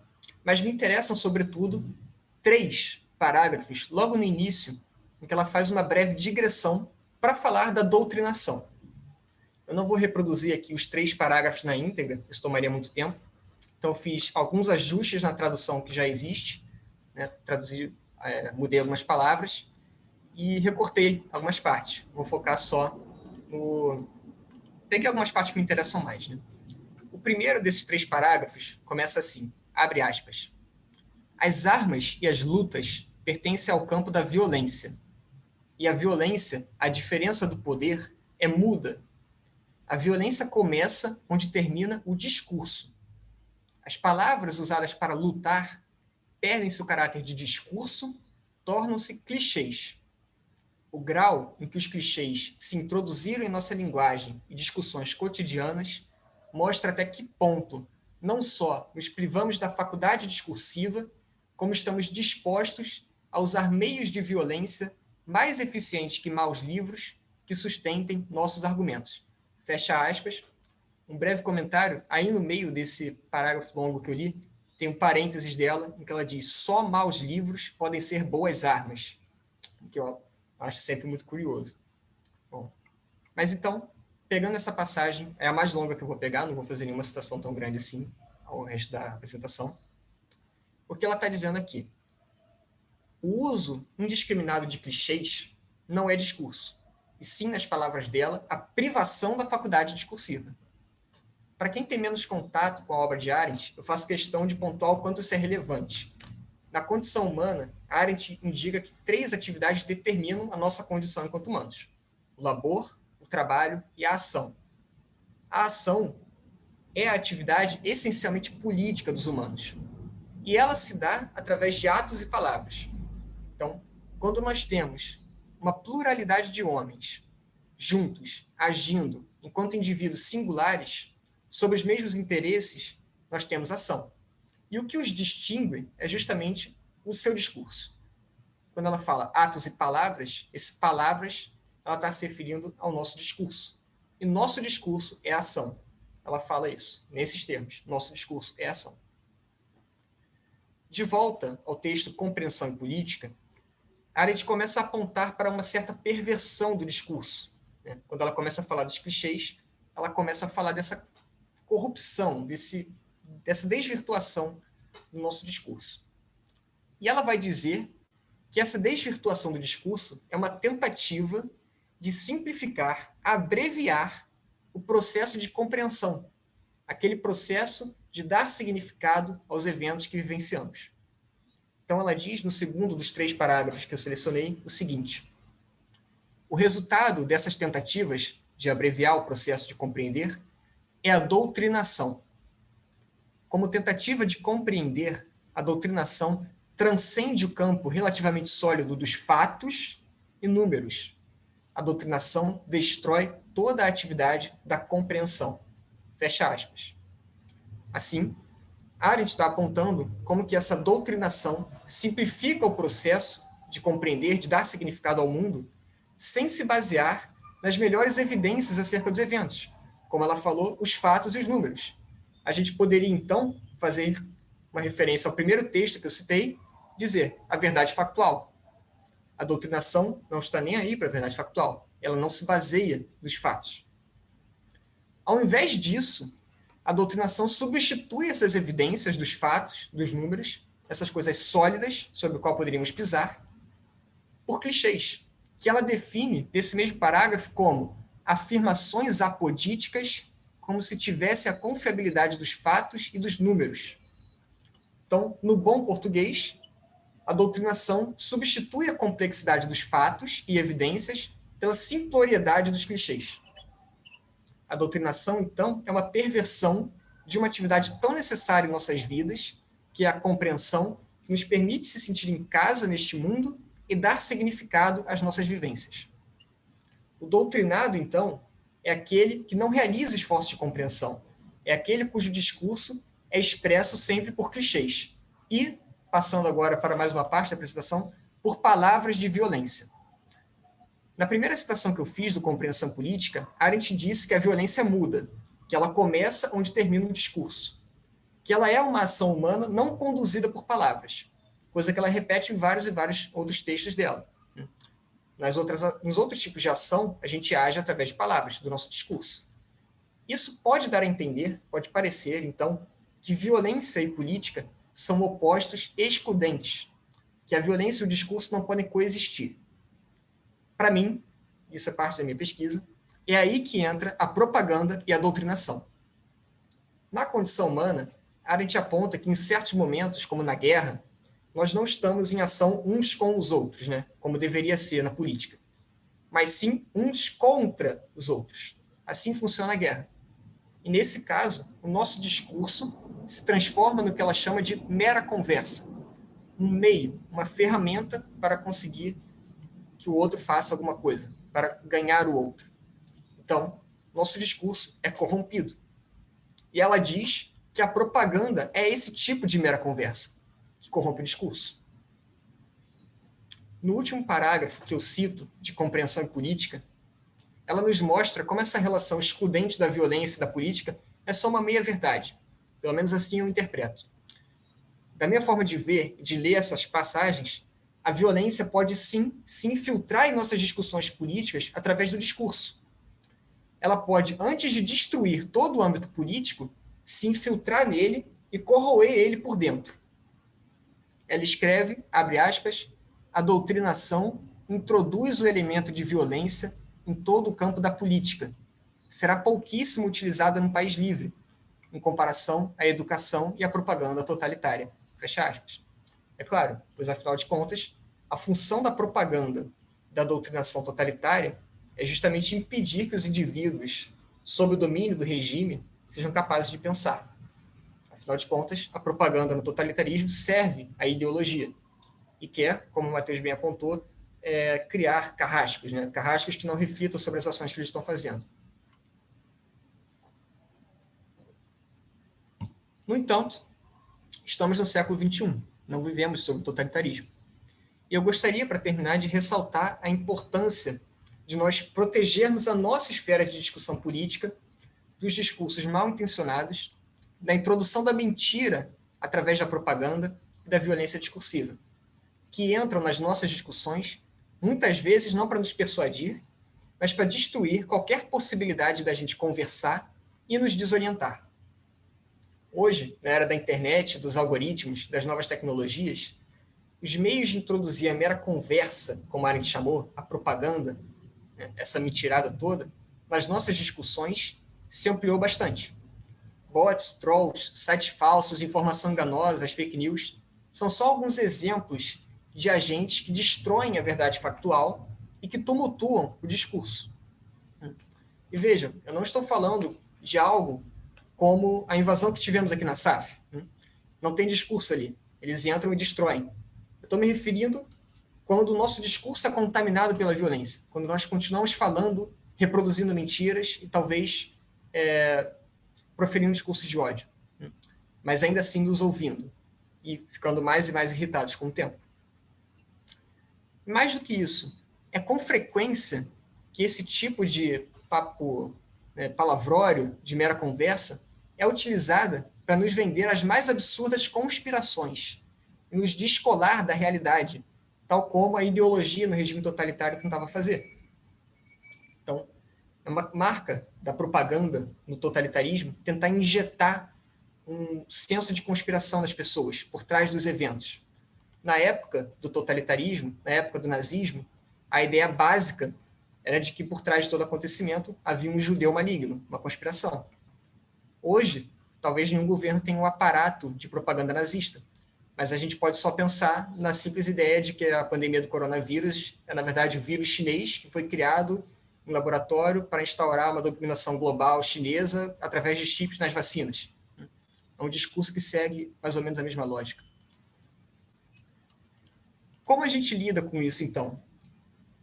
Mas me interessam, sobretudo, 3 parágrafos, logo no início, em que ela faz uma breve digressão para falar da doutrinação. Eu não vou reproduzir aqui os 3 parágrafos na íntegra, isso tomaria muito tempo. Então, fiz alguns ajustes na tradução que já existe, né? Mudei algumas palavras e recortei algumas partes. Vou focar só no... Peguei algumas partes que me interessam mais, né? O primeiro desses 3 parágrafos começa assim, abre aspas. As armas e as lutas pertencem ao campo da violência. E a violência, a diferença do poder, é muda. A violência começa onde termina o discurso. As palavras usadas para lutar perdem seu caráter de discurso, tornam-se clichês. O grau em que os clichês se introduziram em nossa linguagem e discussões cotidianas mostra até que ponto não só nos privamos da faculdade discursiva, como estamos dispostos a usar meios de violência mais eficientes que maus livros que sustentem nossos argumentos. Fecha aspas. Um breve comentário, aí no meio desse parágrafo longo que eu li, tem um parênteses dela, em que ela diz: só maus livros podem ser boas armas. Que eu acho sempre muito curioso. Bom, mas então, pegando essa passagem, é a mais longa que eu vou pegar, não vou fazer nenhuma citação tão grande assim ao resto da apresentação. O que ela está dizendo aqui? O uso indiscriminado de clichês não é discurso, e sim, nas palavras dela, a privação da faculdade discursiva. Para quem tem menos contato com a obra de Arendt, eu faço questão de pontuar o quanto isso é relevante. Na condição humana, Arendt indica que 3 atividades determinam a nossa condição enquanto humanos: o labor, o trabalho e a ação. A ação é a atividade essencialmente política dos humanos, e ela se dá através de atos e palavras. Então, quando nós temos uma pluralidade de homens juntos, agindo enquanto indivíduos singulares, sobre os mesmos interesses, nós temos ação. E o que os distingue é justamente o seu discurso. Quando ela fala atos e palavras, esse palavras, ela está se referindo ao nosso discurso. E nosso discurso é ação. Ela fala isso, nesses termos. Nosso discurso é ação. De volta ao texto Compreensão e Política, Arendt começa a apontar para uma certa perversão do discurso. Né? Quando ela começa a falar dos clichês, ela começa a falar dessa corrupção, dessa desvirtuação no nosso discurso. E ela vai dizer que essa desvirtuação do discurso é uma tentativa de simplificar, abreviar o processo de compreensão, aquele processo de dar significado aos eventos que vivenciamos. Então ela diz, no segundo dos 3 parágrafos que eu selecionei, o seguinte: o resultado dessas tentativas de abreviar o processo de compreender é a doutrinação. Como tentativa de compreender, a doutrinação transcende o campo relativamente sólido dos fatos e números. A doutrinação destrói toda a atividade da compreensão. Fecha aspas. Assim, Arendt está apontando como que essa doutrinação simplifica o processo de compreender, de dar significado ao mundo, sem se basear nas melhores evidências acerca dos eventos, como ela falou, os fatos e os números. A gente poderia, então, fazer uma referência ao primeiro texto que eu citei, dizer a verdade factual. A doutrinação não está nem aí para a verdade factual. Ela não se baseia nos fatos. Ao invés disso, a doutrinação substitui essas evidências dos fatos, dos números, essas coisas sólidas sobre o qual poderíamos pisar, por clichês, que ela define, nesse mesmo parágrafo, como afirmações apodíticas, como se tivesse a confiabilidade dos fatos e dos números. Então, no bom português, a doutrinação substitui a complexidade dos fatos e evidências pela simploriedade dos clichês. A doutrinação, então, é uma perversão de uma atividade tão necessária em nossas vidas, que é a compreensão, que nos permite se sentir em casa neste mundo e dar significado às nossas vivências. O doutrinado, então, é aquele que não realiza esforços de compreensão, é aquele cujo discurso é expresso sempre por clichês e, passando agora para mais uma parte da apresentação, por palavras de violência. Na primeira citação que eu fiz do Compreensão Política, Arendt disse que a violência muda, que ela começa onde termina o discurso. que ela é uma ação humana não conduzida por palavras, coisa que ela repete em vários e vários outros textos dela. Nos outros tipos de ação, a gente age através de palavras, do nosso discurso. Isso pode dar a entender, pode parecer, então, que violência e política são opostos excludentes, que a violência e o discurso não podem coexistir. Para mim, isso é parte da minha pesquisa, é aí que entra a propaganda e a doutrinação. Na condição humana, Arendt aponta que em certos momentos, como na guerra, nós não estamos em ação uns com os outros, né, como deveria ser na política, mas sim uns contra os outros. Assim funciona a guerra. E nesse caso, o nosso discurso se transforma no que ela chama de mera conversa, um meio, uma ferramenta para conseguir que o outro faça alguma coisa, para ganhar o outro. Então, nosso discurso é corrompido. E ela diz que a propaganda é esse tipo de mera conversa, que corrompe o discurso. No último parágrafo que eu cito, de compreensão política, ela nos mostra como essa relação excludente da violência e da política é só uma meia-verdade. Pelo menos assim eu interpreto. Da minha forma de ver, de ler essas passagens, a violência pode sim se infiltrar em nossas discussões políticas através do discurso. Ela pode, antes de destruir todo o âmbito político, se infiltrar nele e corroer ele por dentro. Ela escreve, abre aspas, a doutrinação introduz o elemento de violência em todo o campo da política. Será pouquíssimo utilizada num país livre, em comparação à educação e à propaganda totalitária. Fecha aspas. É claro, pois afinal de contas, a função da propaganda da doutrinação totalitária é justamente impedir que os indivíduos, sob o domínio do regime, sejam capazes de pensar. Afinal de contas, a propaganda no totalitarismo serve à ideologia e quer, como o Matheus bem apontou, criar carrascos, né? Carrascos que não reflitam sobre as ações que eles estão fazendo. No entanto, estamos no século XXI, não vivemos sob o totalitarismo. E eu gostaria, para terminar, de ressaltar a importância de nós protegermos a nossa esfera de discussão política dos discursos mal intencionados, da introdução da mentira através da propaganda e da violência discursiva, que entram nas nossas discussões, muitas vezes não para nos persuadir, mas para destruir qualquer possibilidade da gente conversar e nos desorientar. Hoje, na era da internet, dos algoritmos, das novas tecnologias, os meios de introduzir a mera conversa, como a Arendt chamou, a propaganda, né, essa mentirada toda, nas nossas discussões, se ampliou bastante. Bots, trolls, sites falsos, informação enganosa, as fake news, são só alguns exemplos de agentes que destroem a verdade factual e que tumultuam o discurso. E vejam, eu não estou falando de algo como a invasão que tivemos aqui na SAF. Não tem discurso ali. Eles entram e destroem. Eu estou me referindo quando o nosso discurso é contaminado pela violência, quando nós continuamos falando, reproduzindo mentiras e talvez proferindo discursos de ódio, mas ainda assim nos ouvindo e ficando mais e mais irritados com o tempo. Mais do que isso, é com frequência que esse tipo de papo palavrório, de mera conversa, é utilizada para nos vender as mais absurdas conspirações e nos descolar da realidade, tal como a ideologia no regime totalitário tentava fazer. Então, é uma marca da propaganda no totalitarismo tentar injetar um senso de conspiração nas pessoas por trás dos eventos. Na época do totalitarismo, na época do nazismo, a ideia básica era de que por trás de todo acontecimento havia um judeu maligno, uma conspiração. Hoje, talvez nenhum governo tenha um aparato de propaganda nazista, mas a gente pode só pensar na simples ideia de que a pandemia do coronavírus é, na verdade, o vírus chinês que foi criado em laboratório para instaurar uma dominação global chinesa através de chips nas vacinas. É um discurso que segue mais ou menos a mesma lógica. Como a gente lida com isso, então?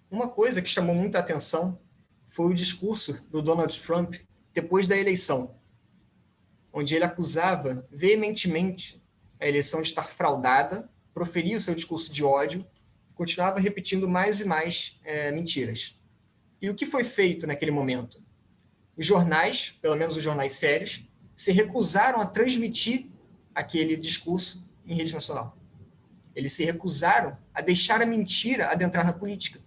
Uma coisa que chamou muita atenção foi o discurso do Donald Trump depois da eleição, onde ele acusava veementemente a eleição de estar fraudada, proferia o seu discurso de ódio e continuava repetindo mais e mais mentiras. E o que foi feito naquele momento? Os jornais, pelo menos os jornais sérios, se recusaram a transmitir aquele discurso em rede nacional. Eles se recusaram a deixar a mentira adentrar na política.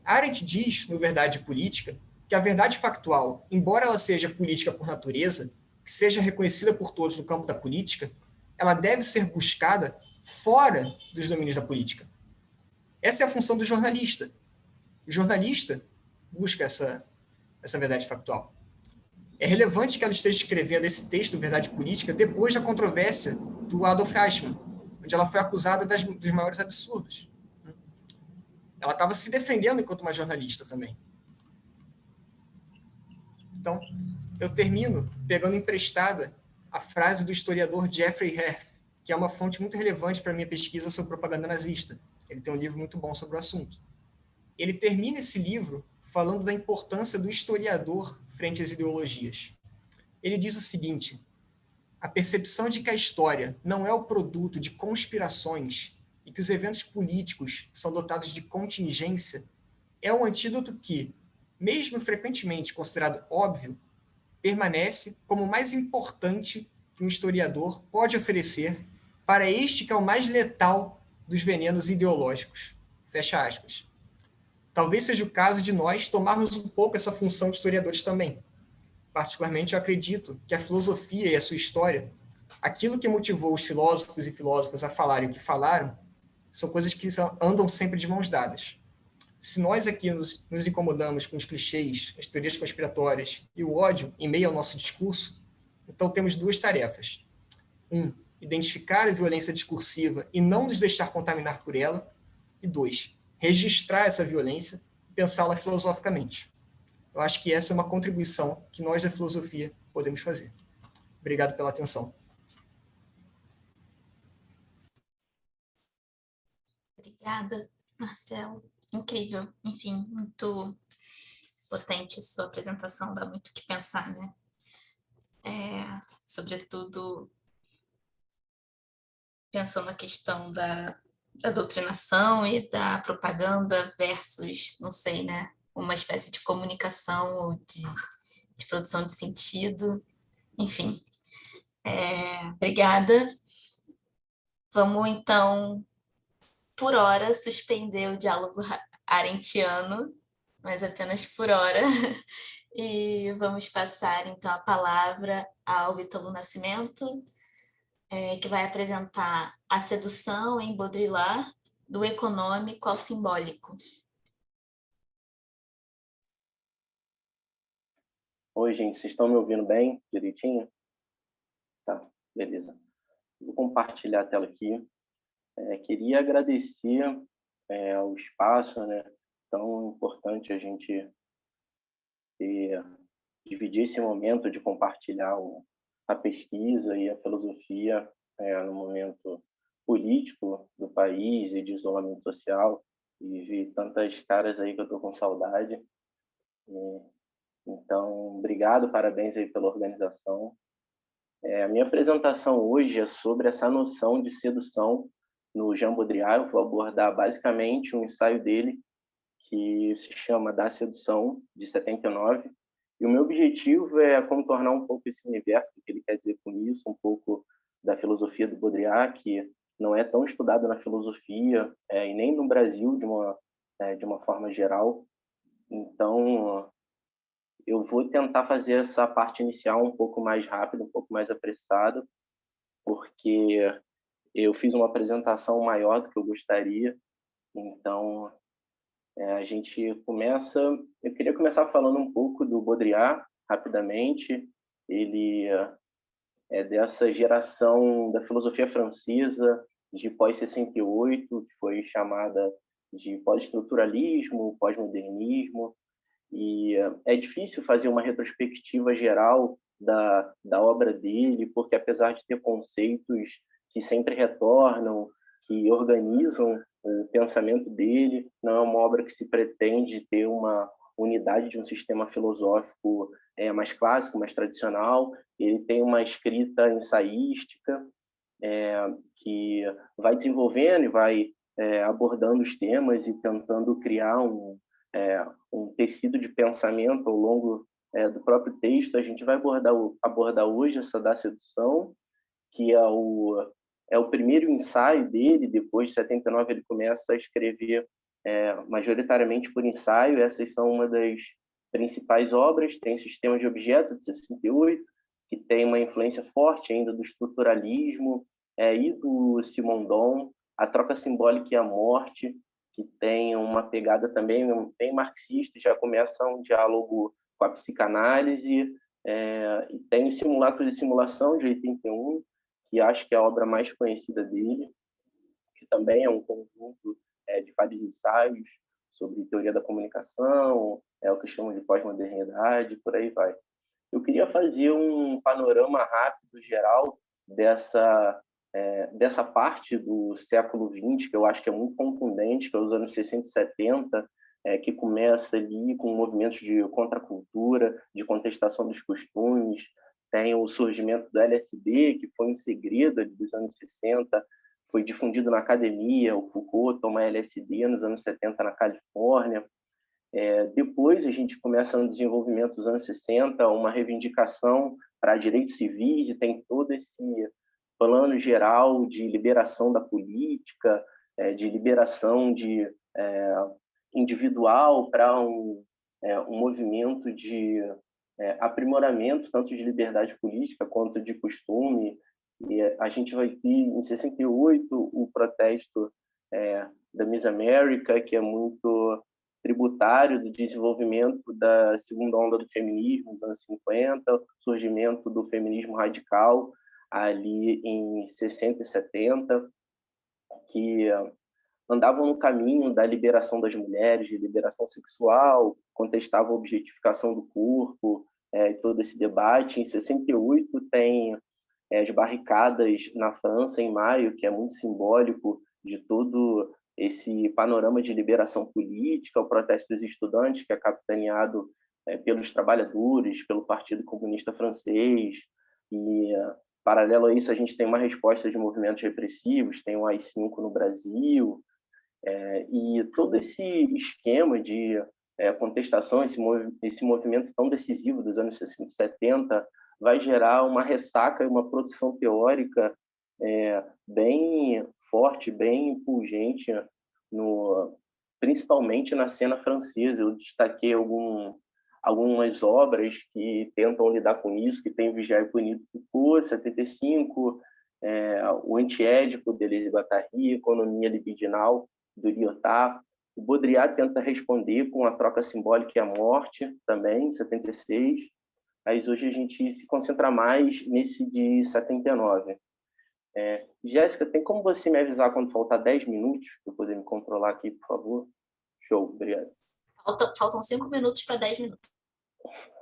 Arendt diz, no Verdade Política, que a verdade factual, embora ela seja política por natureza, que seja reconhecida por todos no campo da política, ela deve ser buscada fora dos domínios da política. Essa é a função do jornalista. O jornalista busca essa verdade factual. É relevante que ela esteja escrevendo esse texto, Verdade Política, depois da controvérsia do Adolf Eichmann, onde ela foi acusada dos maiores absurdos. Ela estava se defendendo enquanto uma jornalista também. Então, eu termino pegando emprestada a frase do historiador Jeffrey Herf, que é uma fonte muito relevante para a minha pesquisa sobre propaganda nazista. Ele tem um livro muito bom sobre o assunto. Ele termina esse livro falando da importância do historiador frente às ideologias. Ele diz o seguinte: a percepção de que a história não é o produto de conspirações e que os eventos políticos são dotados de contingência é um antídoto que, mesmo frequentemente considerado óbvio, permanece como o mais importante que um historiador pode oferecer para este que é o mais letal dos venenos ideológicos. Fecha aspas. Talvez seja o caso de nós tomarmos um pouco essa função de historiadores também. Particularmente, eu acredito que a filosofia e a sua história, aquilo que motivou os filósofos e filósofas a falarem o que falaram, são coisas que andam sempre de mãos dadas. Se nós aqui nos incomodamos com os clichês, as teorias conspiratórias e o ódio em meio ao nosso discurso, então temos duas tarefas. Identificar a violência discursiva e não nos deixar contaminar por ela. E 2, registrar essa violência e pensá-la filosoficamente. Eu acho que essa é uma contribuição que nós da filosofia podemos fazer. Obrigado pela atenção. Obrigada, Marcelo. Incrível. Enfim, muito potente sua apresentação, dá muito o que pensar, né? Sobretudo pensando na questão da doutrinação e da propaganda versus, não sei, né? Uma espécie de comunicação ou de produção de sentido. Enfim, obrigada. Vamos, então, por hora, suspender o diálogo arendtiano, mas apenas por hora. E vamos passar, então, a palavra ao Ítalo Nascimento, que vai apresentar A Sedução em Baudrillard, do econômico ao simbólico. Oi, gente, vocês estão me ouvindo bem, direitinho? Tá, beleza. Vou compartilhar a tela aqui. Queria agradecer o espaço, né? Tão importante a gente dividir esse momento de compartilhar a pesquisa e a filosofia no momento político do país e de isolamento social. E vi tantas caras aí que eu estou com saudade. Então, obrigado, parabéns aí pela organização. A minha apresentação hoje é sobre essa noção de sedução no Jean Baudrillard. Eu vou abordar basicamente um ensaio dele que se chama Da Sedução, de 79. E o meu objetivo é contornar um pouco esse universo, o que ele quer dizer com isso, um pouco da filosofia do Baudrillard, que não é tão estudada na filosofia e nem no Brasil de uma forma geral. Então, eu vou tentar fazer essa parte inicial um pouco mais rápida, um pouco mais apressada, porque eu fiz uma apresentação maior do que eu gostaria. Então, a gente começa... Eu queria começar falando um pouco do Baudrillard, rapidamente. Ele é dessa geração da filosofia francesa de pós-68, que foi chamada de pós-estruturalismo, pós-modernismo. E é difícil fazer uma retrospectiva geral da obra dele, porque apesar de ter conceitos que sempre retornam, que organizam o pensamento dele, não é uma obra que se pretende ter uma unidade de um sistema filosófico mais clássico, mais tradicional. Ele tem uma escrita ensaística que vai desenvolvendo e vai abordando os temas e tentando criar um tecido de pensamento ao longo do próprio texto. A gente vai abordar hoje essa da sedução que é o primeiro ensaio dele. Depois de 79 ele começa a escrever majoritariamente por ensaio. Essas são uma das principais obras. Tem o Sistema de Objeto, de 68, que tem uma influência forte ainda do estruturalismo e do Simondon. A Troca Simbólica e a Morte, que tem uma pegada também bem marxista, já começa um diálogo com a psicanálise. E tem o Simulacro de Simulação, de 81, que acho que é a obra mais conhecida dele, que também é um conjunto de vários ensaios sobre teoria da comunicação, o que chamam de pós-modernidade, por aí vai. Eu queria fazer um panorama rápido, geral, dessa parte do século XX, que eu acho que é muito contundente, que é os anos 60 e 70, que começa ali com movimentos de contracultura, de contestação dos costumes. Tem o surgimento do LSD, que foi um segredo dos anos 60, foi difundido na academia. O Foucault toma LSD nos anos 70 na Califórnia. Depois a gente começa no desenvolvimento dos anos 60, uma reivindicação para direitos civis, e tem todo esse plano geral de liberação da política, de liberação individual para um movimento de aprimoramento tanto de liberdade política quanto de costume. E a gente vai ter, em 68, o protesto da Miss América, que é muito tributário do desenvolvimento da segunda onda do feminismo nos anos 50, surgimento do feminismo radical ali em 60 e 70, que andavam no caminho da liberação das mulheres, de liberação sexual, contestavam a objetificação do corpo, todo esse debate. Em 68 tem as barricadas na França, em maio, que é muito simbólico de todo esse panorama de liberação política, o protesto dos estudantes, que é capitaneado pelos trabalhadores, pelo Partido Comunista Francês. E, paralelo a isso, a gente tem uma resposta de movimentos repressivos, tem o AI-5 no Brasil, e todo esse esquema de contestação, esse movimento tão decisivo dos anos 60 e 70, vai gerar uma ressaca e uma produção teórica bem forte, bem pungente, principalmente na cena francesa. Eu destaquei algumas obras que tentam lidar com isso, que tem Vigiar e Punir, Foucault, 75, o Antiédipo, Deleuze e Guattari, Economia Libidinal, do Lyotard. O Baudrillard tenta responder com A Troca Simbólica e a Morte, também, 76. Mas hoje a gente se concentra mais nesse de 79. Jéssica, tem como você me avisar quando faltar 10 minutos, para eu poder me controlar aqui, por favor? Show, obrigado. Faltam 5 minutos para 10 minutos.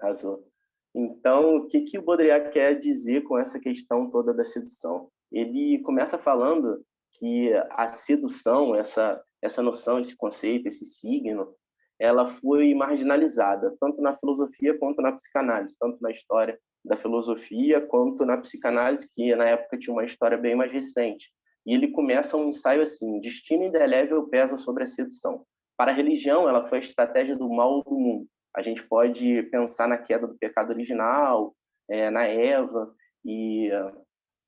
Arrasou. Então, o que o Baudrillard quer dizer com essa questão toda da sedução? Ele começa falando que a sedução, essa noção, esse conceito, esse signo, ela foi marginalizada, tanto na filosofia quanto na psicanálise, tanto na história da filosofia quanto na psicanálise, que na época tinha uma história bem mais recente. E ele começa um ensaio assim: destino indelével pesa sobre a sedução. Para a religião, ela foi a estratégia do mal do mundo. A gente pode pensar na queda do pecado original, na Eva, e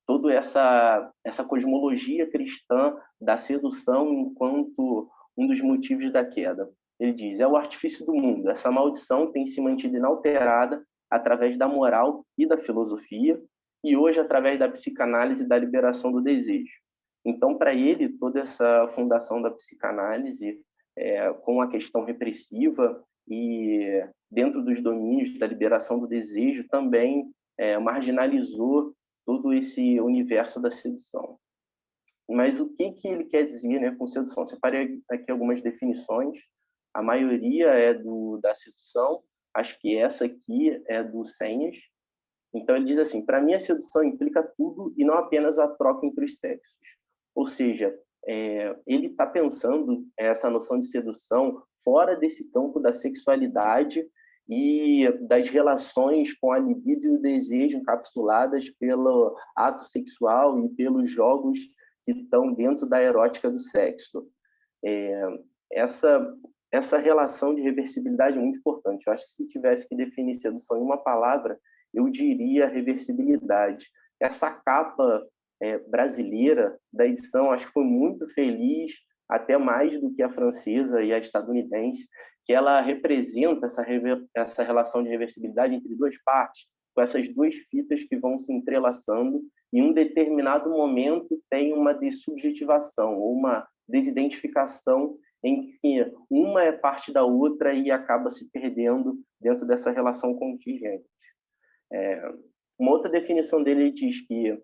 toda essa cosmologia cristã da sedução enquanto um dos motivos da queda. Ele diz: é o artifício do mundo. Essa maldição tem se mantido inalterada através da moral e da filosofia, e hoje através da psicanálise e da liberação do desejo. Então, para ele, toda essa fundação da psicanálise, com a questão repressiva e dentro dos domínios da liberação do desejo, também marginalizou todo esse universo da sedução. Mas o que ele quer dizer, né, com sedução? Separei aqui algumas definições. A maioria é da sedução. Acho que essa aqui é do Senhas. Então, ele diz assim: para mim, a sedução implica tudo e não apenas a troca entre os sexos. Ou seja, ele está pensando essa noção de sedução fora desse campo da sexualidade e das relações com a libido e o desejo encapsuladas pelo ato sexual e pelos jogos que estão dentro da erótica do sexo. Essa relação de reversibilidade é muito importante. Eu acho que se tivesse que definir sedução em uma palavra, eu diria reversibilidade. essa capa brasileira da edição, acho que foi muito feliz, até mais do que a francesa e a estadunidense, que ela representa essa relação de reversibilidade entre duas partes, com essas duas fitas que vão se entrelaçando, e em um determinado momento tem uma dessubjetivação, ou uma desidentificação em que uma é parte da outra e acaba se perdendo dentro dessa relação contingente. Uma outra definição dele diz que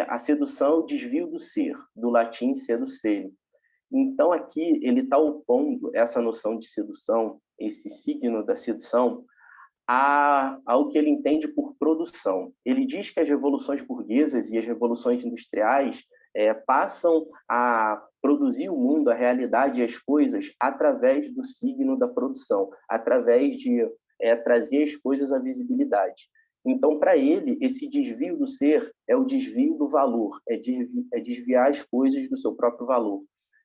a sedução é o desvio do ser, do latim seducere. Então, aqui, ele está opondo essa noção de sedução, esse signo da sedução, ao que ele entende por produção. Ele diz que as revoluções burguesas e as revoluções industriais passam a produzir o mundo, a realidade e as coisas através do signo da produção, através de trazer as coisas à visibilidade. Então, para ele, esse desvio do ser é o desvio do valor, é desviar as coisas do seu próprio valor.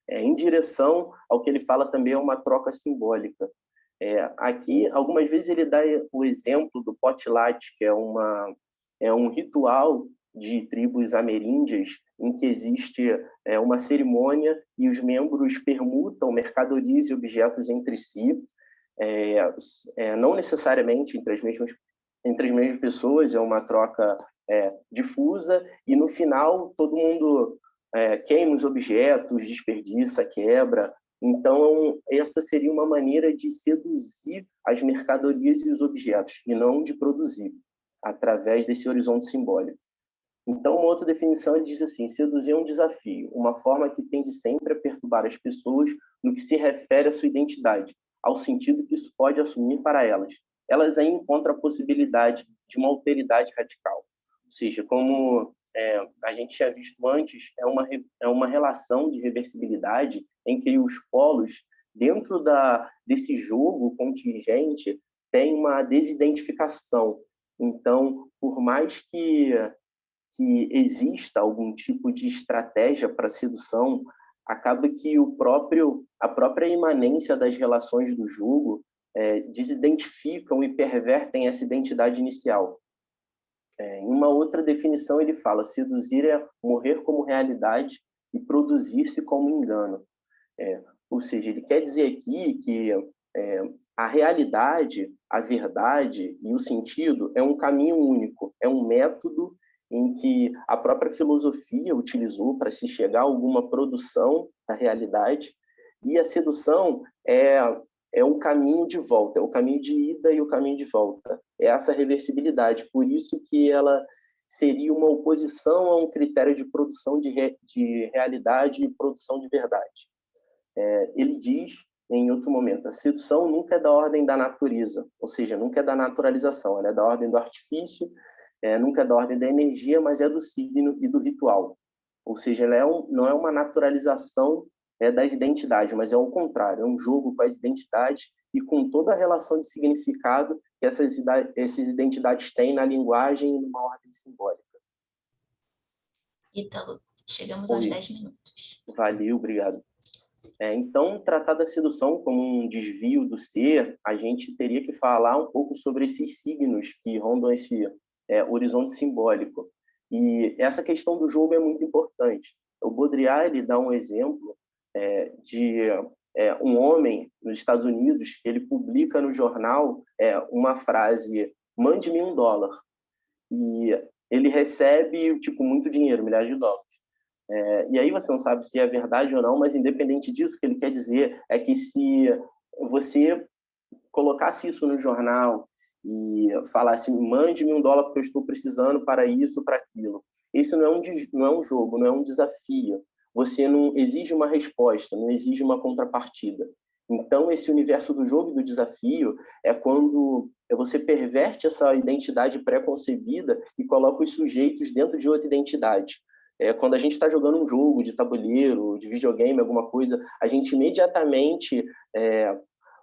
Em direção ao que ele fala também é uma troca simbólica. Aqui, algumas vezes, ele dá o exemplo do potlatch, que é um ritual de tribos ameríndias em que existe uma cerimônia e os membros permutam mercadorias e objetos entre si, não necessariamente entre as mesmas pessoas, é uma troca difusa, e no final todo mundo queima os objetos, desperdiça, quebra. Então, essa seria uma maneira de seduzir as mercadorias e os objetos, e não de produzir, através desse horizonte simbólico. Então, uma outra definição, ele diz assim: seduzir é um desafio, uma forma que tende sempre a perturbar as pessoas no que se refere à sua identidade, ao sentido que isso pode assumir para elas. Elas aí encontram a possibilidade de uma alteridade radical. Ou seja, como a gente tinha visto antes, é uma relação de reversibilidade em que os polos, dentro desse jogo contingente, tem uma desidentificação. Então, por mais que exista algum tipo de estratégia para sedução, acaba que a própria imanência das relações do jogo desidentificam e pervertem essa identidade inicial. Em uma outra definição, ele fala: seduzir é morrer como realidade e produzir-se como engano. Ou seja, ele quer dizer aqui que a realidade, a verdade e o sentido é um caminho único, é um método em que a própria filosofia utilizou para se chegar a alguma produção da realidade, e a sedução é um caminho de volta, é o caminho de ida e o caminho de volta. É essa reversibilidade. Por isso que ela seria uma oposição a um critério de produção de realidade e produção de verdade. Ele diz, em outro momento, a sedução nunca é da ordem da natureza, ou seja, nunca é da naturalização, ela é da ordem do artifício, nunca é da ordem da energia, mas é do signo e do ritual. Ou seja, ela não é uma naturalização das identidades, mas é o contrário, é um jogo com as identidades e com toda a relação de significado que essas identidades têm na linguagem e numa ordem simbólica. Ítalo, chegamos aos 10 minutos. Valeu, obrigado. Então, tratar da sedução como um desvio do ser, a gente teria que falar um pouco sobre esses signos que rondam esse horizonte simbólico. E essa questão do jogo é muito importante. O Baudrillard, ele dá um exemplo de um homem nos Estados Unidos, ele publica no jornal uma frase: mande-me $1. E ele recebe muito dinheiro, milhares de dólares. E aí você não sabe se é verdade ou não, mas independente disso, o que ele quer dizer é que se você colocasse isso no jornal e falasse: mande-me $1 porque eu estou precisando para isso, para aquilo, isso não é um jogo, não é um desafio. Você não exige uma resposta, não exige uma contrapartida. Então, esse universo do jogo e do desafio é quando você perverte essa identidade pré-concebida e coloca os sujeitos dentro de outra identidade. Quando a gente está jogando um jogo de tabuleiro, de videogame, alguma coisa, a gente imediatamente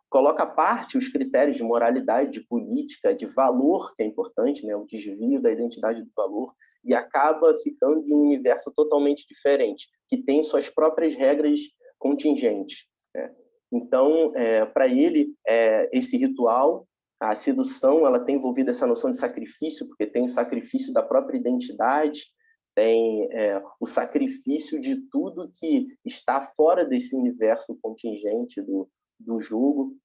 coloca à parte os critérios de moralidade, de política, de valor, que é importante, né? O desvio da identidade do valor, e acaba ficando em um universo totalmente diferente, que tem suas próprias regras contingentes. Então, para ele, esse ritual, a sedução, ela tem envolvido essa noção de sacrifício, porque tem o sacrifício da própria identidade, tem o sacrifício de tudo que está fora desse universo contingente do jogo.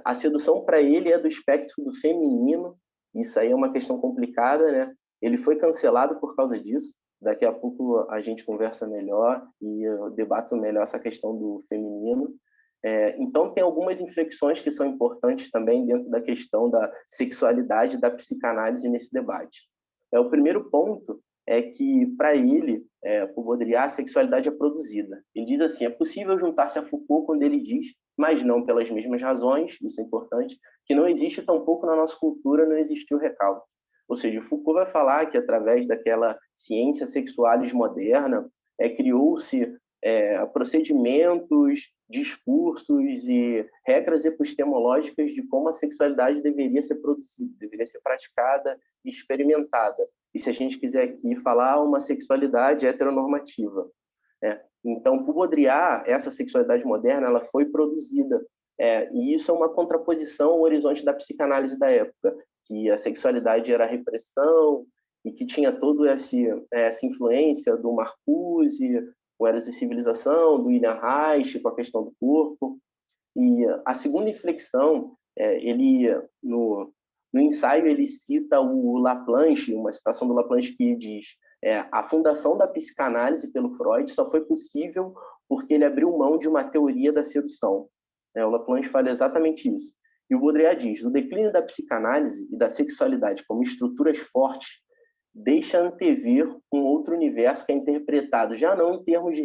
A sedução para ele é do espectro do feminino. Isso aí é uma questão complicada, né? Ele foi cancelado por causa disso. Daqui a pouco a gente conversa melhor e eu debato melhor essa questão do feminino. Então, tem algumas inflexões que são importantes também dentro da questão da sexualidade da psicanálise nesse debate. O primeiro ponto é que, para ele, por Baudrillard, a sexualidade é produzida. Ele diz assim, é possível juntar-se a Foucault quando ele diz, mas não pelas mesmas razões, isso é importante, que não existe tampouco na nossa cultura, não existiu recalque. Ou seja, Foucault vai falar que, através daquela ciência sexualis moderna, criou-se procedimentos, discursos e regras epistemológicas de como a sexualidade deveria ser produzida, deveria ser praticada e experimentada. E se a gente quiser aqui falar uma sexualidade heteronormativa. Então, por Baudrillard, essa sexualidade moderna ela foi produzida. E isso é uma contraposição ao horizonte da psicanálise da época, que a sexualidade era repressão e que tinha toda essa influência do Marcuse, com Eros e Civilização, do William Reich, com a questão do corpo. E a segunda inflexão, ele no ensaio ele cita o Laplanche, uma citação do Laplanche que diz a fundação da psicanálise pelo Freud só foi possível porque ele abriu mão de uma teoria da sedução. O Laplanche fala exatamente isso. E o Baudrillard diz, o declínio da psicanálise e da sexualidade como estruturas fortes deixa antever um outro universo que é interpretado já não em termos de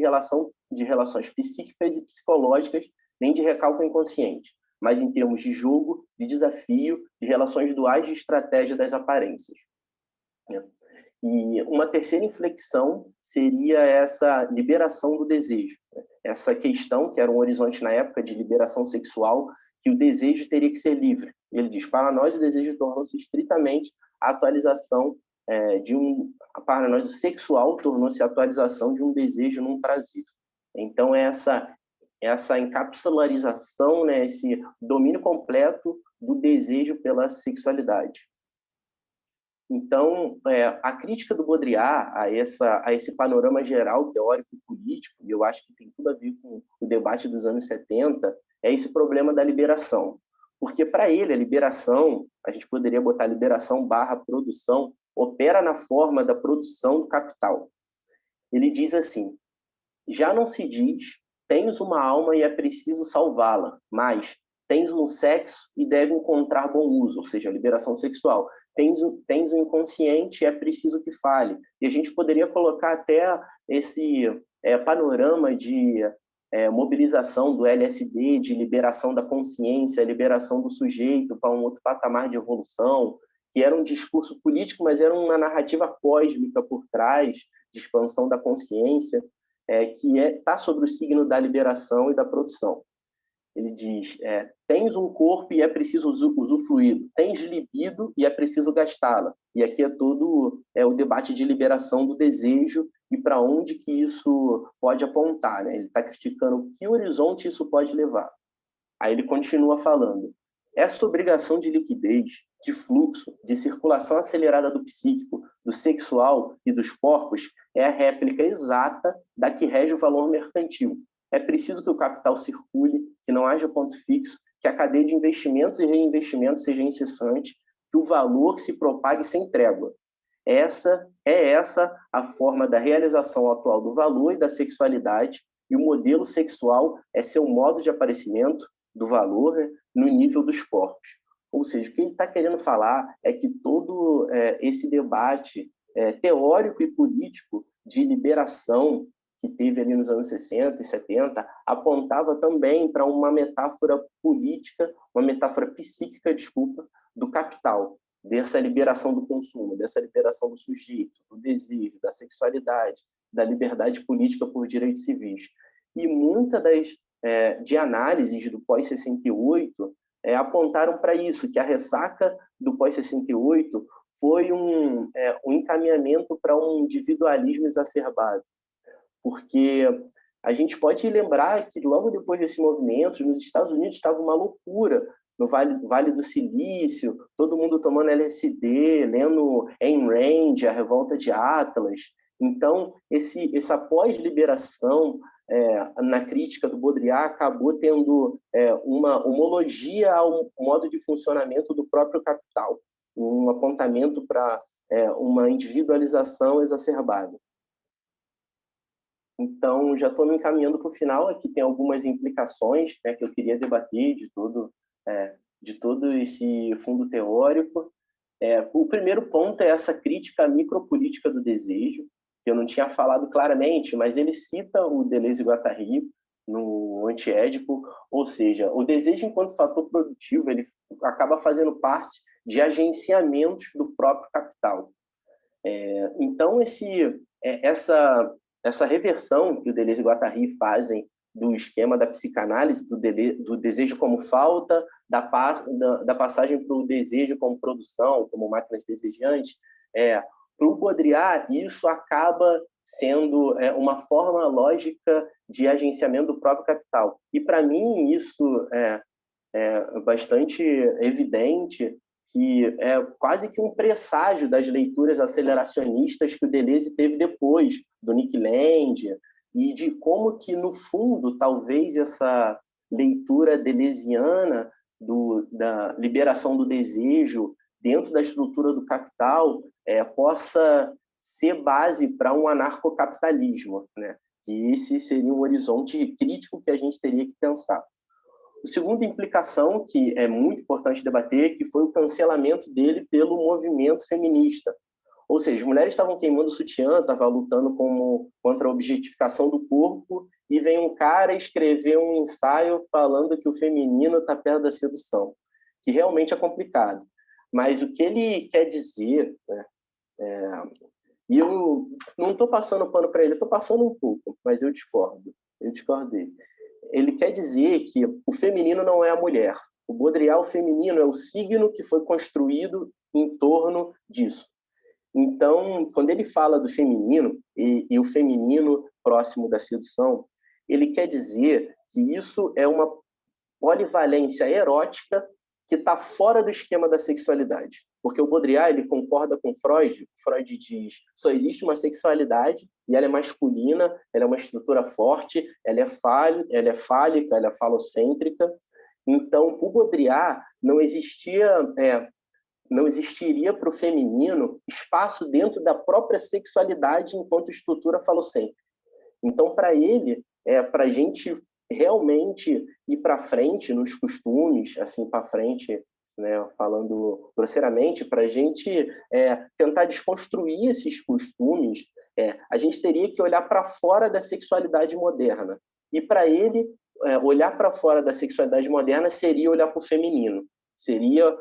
relações psíquicas e psicológicas, nem de recálculo inconsciente, mas em termos de jogo, de desafio, de relações duais de estratégia das aparências. E uma terceira inflexão seria essa liberação do desejo. Essa questão, que era um horizonte na época de liberação sexual, que o desejo teria que ser livre. Ele diz, para nós o desejo tornou-se estritamente a atualização para nós o sexual tornou-se a atualização de um desejo num prazer. Então, essa encapsularização, esse domínio completo do desejo pela sexualidade. Então, a crítica do Baudrillard a esse panorama geral teórico e político, e eu acho que tem tudo a ver com o debate dos anos 70, é esse problema da liberação. Porque, para ele, a liberação, a gente poderia botar liberação / produção, opera na forma da produção do capital. Ele diz assim, já não se diz, tens uma alma e é preciso salvá-la, mas tens um sexo e deve encontrar bom uso, ou seja, a liberação sexual. Tens um inconsciente e é preciso que fale. E a gente poderia colocar até esse panorama de mobilização do LSD, de liberação da consciência, liberação do sujeito para um outro patamar de evolução, que era um discurso político, mas era uma narrativa cósmica por trás, de expansão da consciência, que está sobre o signo da liberação e da produção. Ele diz, tens um corpo e é preciso usufruí-lo, tens libido e é preciso gastá-la. E aqui é todo o debate de liberação do desejo e para onde que isso pode apontar. Ele está criticando que horizonte isso pode levar. Aí ele continua falando, essa obrigação de liquidez, de fluxo, de circulação acelerada do psíquico, do sexual e dos corpos é a réplica exata da que rege o valor mercantil. É preciso que o capital circule, que não haja ponto fixo, que a cadeia de investimentos e reinvestimentos seja incessante, que o valor se propague sem trégua. Essa a forma da realização atual do valor e da sexualidade, e o modelo sexual é seu modo de aparecimento do valor, no nível dos corpos. Ou seja, o que ele está querendo falar é que todo esse debate teórico e político de liberação que teve ali nos anos 60 e 70 apontava também para uma metáfora política, uma metáfora psíquica, do capital, dessa liberação do consumo, dessa liberação do sujeito, do desejo, da sexualidade, da liberdade política por direitos civis. E muitas de análises do pós-68 apontaram para isso, que a ressaca do pós-68 foi um encaminhamento para um individualismo exacerbado. Porque a gente pode lembrar que logo depois desse movimento, nos Estados Unidos estava uma loucura, no Vale do Silício, todo mundo tomando LSD, lendo Ayn Rand, A Revolta de Atlas, Então, essa pós-liberação, na crítica do Baudrillard, acabou tendo uma homologia ao modo de funcionamento do próprio capital, um apontamento para uma individualização exacerbada. Então, já estou me encaminhando para o final. Aqui tem algumas implicações, né, que eu queria debater de todo esse fundo teórico. O primeiro ponto é essa crítica à micropolítica do desejo, que eu não tinha falado claramente, mas ele cita o Deleuze e Guattari no Antiédipo, ou seja, o desejo enquanto fator produtivo, ele acaba fazendo parte de agenciamentos do próprio capital. Então, essa reversão que o Deleuze e Guattari fazem do esquema da psicanálise, do desejo como falta, da passagem para o desejo como produção, como máquinas desejantes, para o Baudrillard, isso acaba sendo uma forma lógica de agenciamento do próprio capital. E, para mim, isso é bastante evidente, que é quase que um presságio das leituras aceleracionistas que o Deleuze teve depois, do Nick Land, e de como que, no fundo, talvez essa leitura deleuziana da liberação do desejo dentro da estrutura do capital possa ser base para um anarcocapitalismo, né? Que esse seria um horizonte crítico que a gente teria que pensar. A segunda implicação, que é muito importante debater, que foi o cancelamento dele pelo movimento feminista. Ou seja, as mulheres estavam queimando o sutiã, estavam lutando contra a objetificação do corpo, e vem um cara escrever um ensaio falando que o feminino está perto da sedução, que realmente é complicado. Mas o que ele quer dizer, né, e eu não estou passando pano para ele, estou passando um pouco, mas eu discordo dele. Ele quer dizer que o feminino não é a mulher. O Baudrillard, o feminino, é o signo que foi construído em torno disso. Então, quando ele fala do feminino, e o feminino próximo da sedução, ele quer dizer que isso é uma polivalência erótica que está fora do esquema da sexualidade. Porque o Baudrillard, ele concorda com Freud. Freud diz: só existe uma sexualidade e ela é masculina, ela é uma estrutura forte, ela é fálica, ela é falocêntrica. Então, o Baudrillard não existiria para o feminino espaço dentro da própria sexualidade enquanto estrutura falocêntrica. Então, para ele, para a gente realmente ir para frente nos costumes, assim, para frente, né, falando grosseiramente, para a gente tentar desconstruir esses costumes, a gente teria que olhar para fora da sexualidade moderna. E para ele, olhar para fora da sexualidade moderna seria olhar para o feminino, seria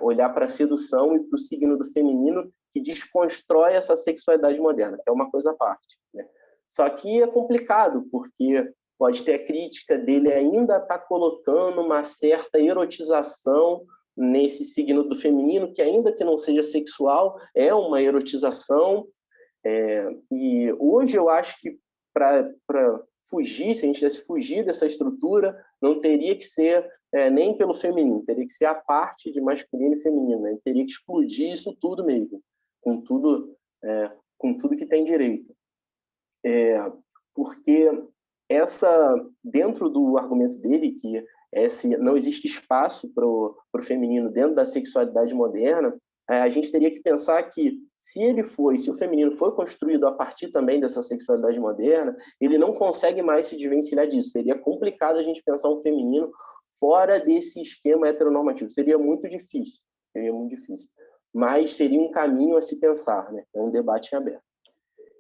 olhar para a sedução e para o signo do feminino, que desconstrói essa sexualidade moderna, que é uma coisa à parte, né? Só que é complicado, porque pode ter a crítica dele ainda estar colocando uma certa erotização nesse signo do feminino, que ainda que não seja sexual, é uma erotização. E hoje eu acho que para fugir, se a gente tivesse fugir dessa estrutura, não teria que ser nem pelo feminino, teria que ser a parte de masculino e feminino, né? Teria que explodir isso tudo mesmo, com tudo que tem direito. Porque dentro do argumento dele, que não existe espaço para o feminino dentro da sexualidade moderna, a gente teria que pensar que se o feminino foi construído a partir também dessa sexualidade moderna, ele não consegue mais se desvencilhar disso. Seria complicado a gente pensar um feminino fora desse esquema heteronormativo. Seria muito difícil. Mas seria um caminho a se pensar, né? É um debate em aberto.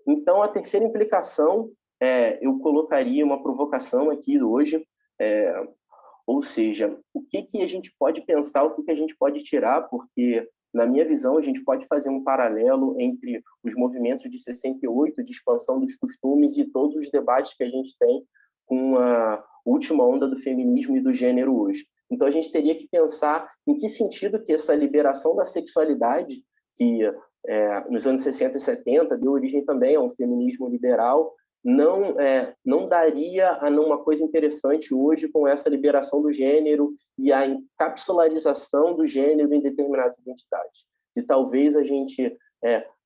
Então, a terceira implicação, eu colocaria uma provocação aqui hoje, ou seja, o que a gente pode pensar, o que a gente pode tirar, porque, na minha visão, a gente pode fazer um paralelo entre os movimentos de 68, de expansão dos costumes, e todos os debates que a gente tem com a última onda do feminismo e do gênero hoje. Então, a gente teria que pensar em que sentido que essa liberação da sexualidade, que nos anos 60 e 70 deu origem também a um feminismo liberal, não daria a uma coisa interessante hoje com essa liberação do gênero e a encapsularização do gênero em determinadas identidades. E talvez a gente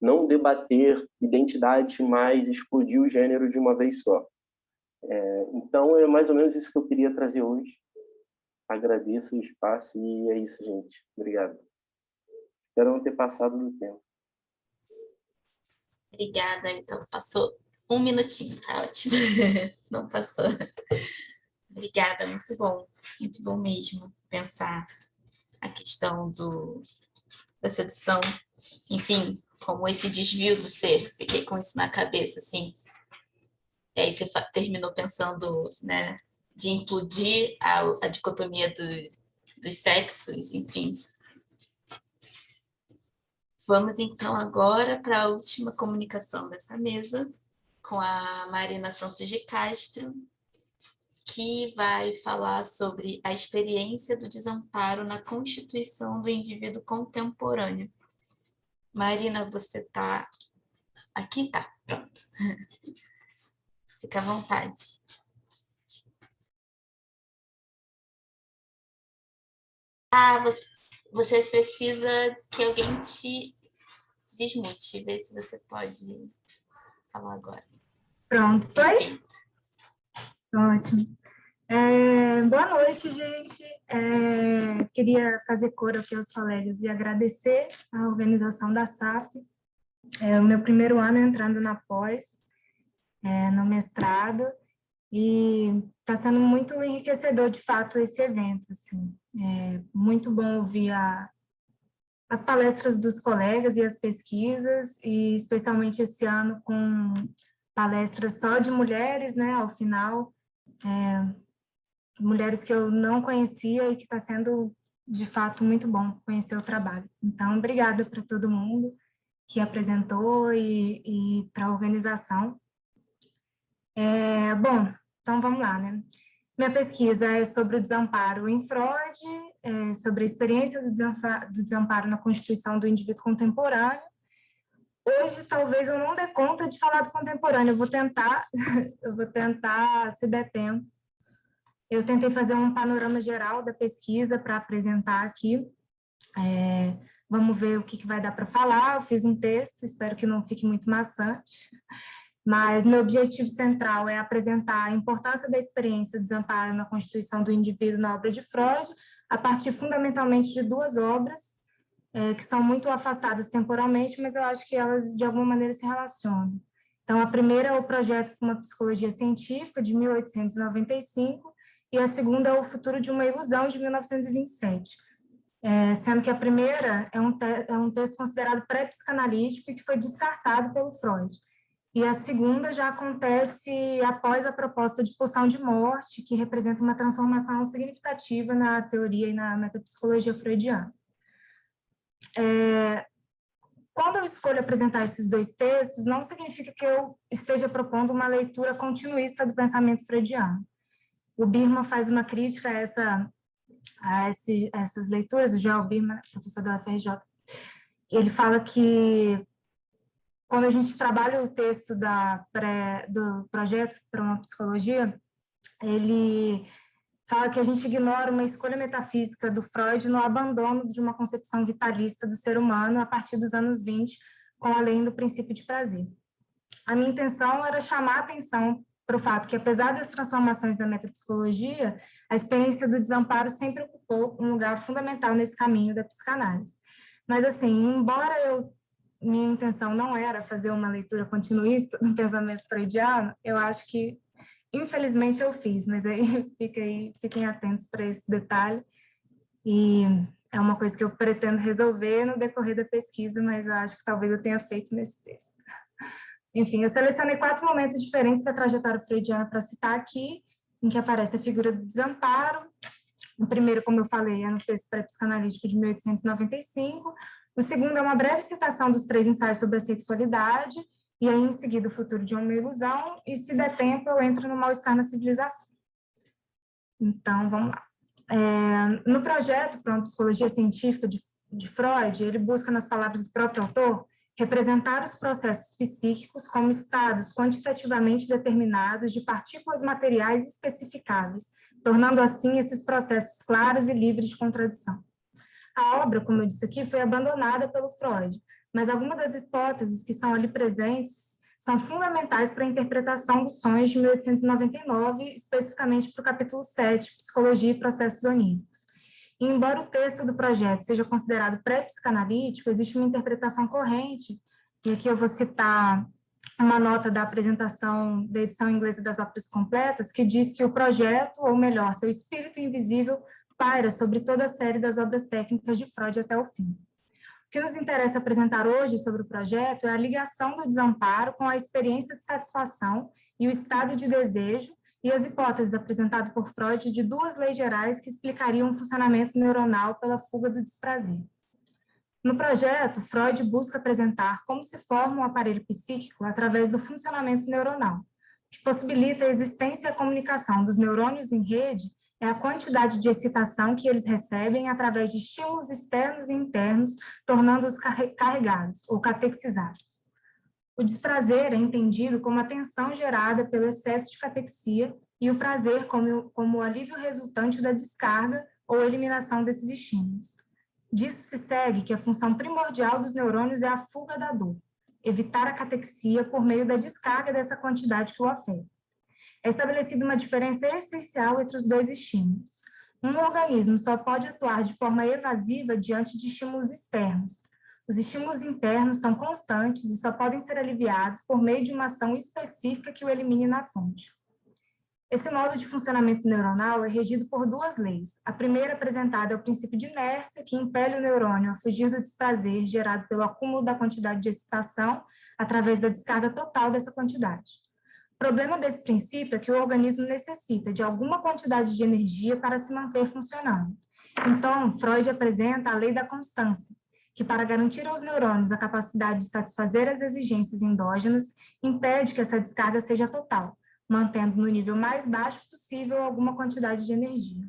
não debater identidade, mas explodir o gênero de uma vez só. Então, é mais ou menos isso que eu queria trazer hoje. Agradeço o espaço e é isso, gente. Obrigado. Espero não ter passado do tempo. Obrigada, então passou 1 minutinho, tá ótimo. Não passou. Obrigada, muito bom mesmo pensar a questão da sedução, enfim, como esse desvio do ser. Fiquei com isso na cabeça, assim. E aí você terminou pensando, né, de implodir a dicotomia dos sexos, enfim. Vamos, então, agora para a última comunicação dessa mesa, com a Marina Santos de Castro, que vai falar sobre a experiência do desamparo na constituição do indivíduo contemporâneo. Marina, você está aqui? Tá, pronto. Fica à vontade. Você precisa que alguém te desmute. Vê se você pode falar agora. Pronto, foi? Perfeito. Ótimo. Boa noite, gente. Queria fazer coro aqui aos colegas e agradecer a organização da SAF. É o meu primeiro ano entrando na pós, no mestrado, e está sendo muito enriquecedor, de fato, esse evento. Assim. É muito bom ouvir as palestras dos colegas e as pesquisas, e especialmente esse ano com palestras só de mulheres, né, ao final, mulheres que eu não conhecia e que está sendo, de fato, muito bom conhecer o trabalho. Então, obrigada para todo mundo que apresentou e para a organização. Bom, então vamos lá, né? Minha pesquisa é sobre o desamparo em Freud, sobre a experiência do desamparo na constituição do indivíduo contemporâneo. Hoje, talvez eu não dê conta de falar do contemporâneo, eu vou tentar se der tempo. Eu tentei fazer um panorama geral da pesquisa para apresentar aqui. Vamos ver o que vai dar para falar. Eu fiz um texto, espero que não fique muito maçante. Mas meu objetivo central é apresentar a importância da experiência de desamparo na constituição do indivíduo na obra de Freud, a partir fundamentalmente de 2 obras, que são muito afastadas temporalmente, mas eu acho que elas, de alguma maneira, se relacionam. Então, a primeira é o Projeto para uma Psicologia Científica, de 1895, e a segunda é O Futuro de uma Ilusão, de 1927. Sendo que a primeira é um texto considerado pré-psicanalítico e que foi descartado pelo Freud. E a segunda já acontece após a proposta de pulsão de morte, que representa uma transformação significativa na teoria e na metapsicologia freudiana. Quando eu escolho apresentar esses 2 textos, não significa que eu esteja propondo uma leitura continuista do pensamento freudiano. O Birman faz uma crítica a essas leituras, o Joel Birman, professor da UFRJ. Ele fala que quando a gente trabalha o texto do Projeto para uma Psicologia, ele fala que a gente ignora uma escolha metafísica do Freud no abandono de uma concepção vitalista do ser humano a partir dos anos 20, com a lei do princípio de prazer. A minha intenção era chamar a atenção para o fato que, apesar das transformações da metapsicologia, a experiência do desamparo sempre ocupou um lugar fundamental nesse caminho da psicanálise. Mas, assim, embora minha intenção não era fazer uma leitura continuista do pensamento freudiano, eu acho que, infelizmente, eu fiz, mas aí fiquem atentos para esse detalhe, e é uma coisa que eu pretendo resolver no decorrer da pesquisa, mas eu acho que talvez eu tenha feito nesse texto. Enfim, eu selecionei 4 momentos diferentes da trajetória freudiana para citar aqui, em que aparece a figura do desamparo. O primeiro, como eu falei, é no texto pré-psicanalítico de 1895. O segundo é uma breve citação dos 3 ensaios sobre a sexualidade, e aí, em seguida, o futuro de uma ilusão, e se der tempo, eu entro no mal-estar na civilização. Então, vamos lá. No projeto para uma psicologia científica de Freud, ele busca, nas palavras do próprio autor, representar os processos psíquicos como estados quantitativamente determinados de partículas materiais especificáveis, tornando assim esses processos claros e livres de contradição. A obra, como eu disse aqui, foi abandonada pelo Freud, mas algumas das hipóteses que são ali presentes são fundamentais para a interpretação dos sonhos de 1899, especificamente para o capítulo 7, Psicologia e Processos Oníricos. E, embora o texto do projeto seja considerado pré-psicanalítico, existe uma interpretação corrente, e aqui eu vou citar uma nota da apresentação da edição inglesa das óperas completas, que diz que o projeto, ou melhor, seu espírito invisível, paira sobre toda a série das obras técnicas de Freud até o fim. O que nos interessa apresentar hoje sobre o projeto é a ligação do desamparo com a experiência de satisfação e o estado de desejo e as hipóteses apresentadas por Freud de duas leis gerais que explicariam o funcionamento neuronal pela fuga do desprazer. No projeto, Freud busca apresentar como se forma um aparelho psíquico através do funcionamento neuronal, que possibilita a existência e a comunicação dos neurônios em rede é a quantidade de excitação que eles recebem através de estímulos externos e internos, tornando-os carregados ou catequizados. O desprazer é entendido como a tensão gerada pelo excesso de catexia e o prazer como o alívio resultante da descarga ou eliminação desses estímulos. Disso se segue que a função primordial dos neurônios é a fuga da dor, evitar a catexia por meio da descarga dessa quantidade que o afeta. É estabelecida uma diferença essencial entre os dois estímulos. Um organismo só pode atuar de forma evasiva diante de estímulos externos. Os estímulos internos são constantes e só podem ser aliviados por meio de uma ação específica que o elimine na fonte. Esse modo de funcionamento neuronal é regido por duas leis. A primeira apresentada é o princípio de inércia, que impele o neurônio a fugir do desprazer gerado pelo acúmulo da quantidade de excitação através da descarga total dessa quantidade. O problema desse princípio é que o organismo necessita de alguma quantidade de energia para se manter funcionando. Então, Freud apresenta a lei da constância, que para garantir aos neurônios a capacidade de satisfazer as exigências endógenas, impede que essa descarga seja total, mantendo no nível mais baixo possível alguma quantidade de energia.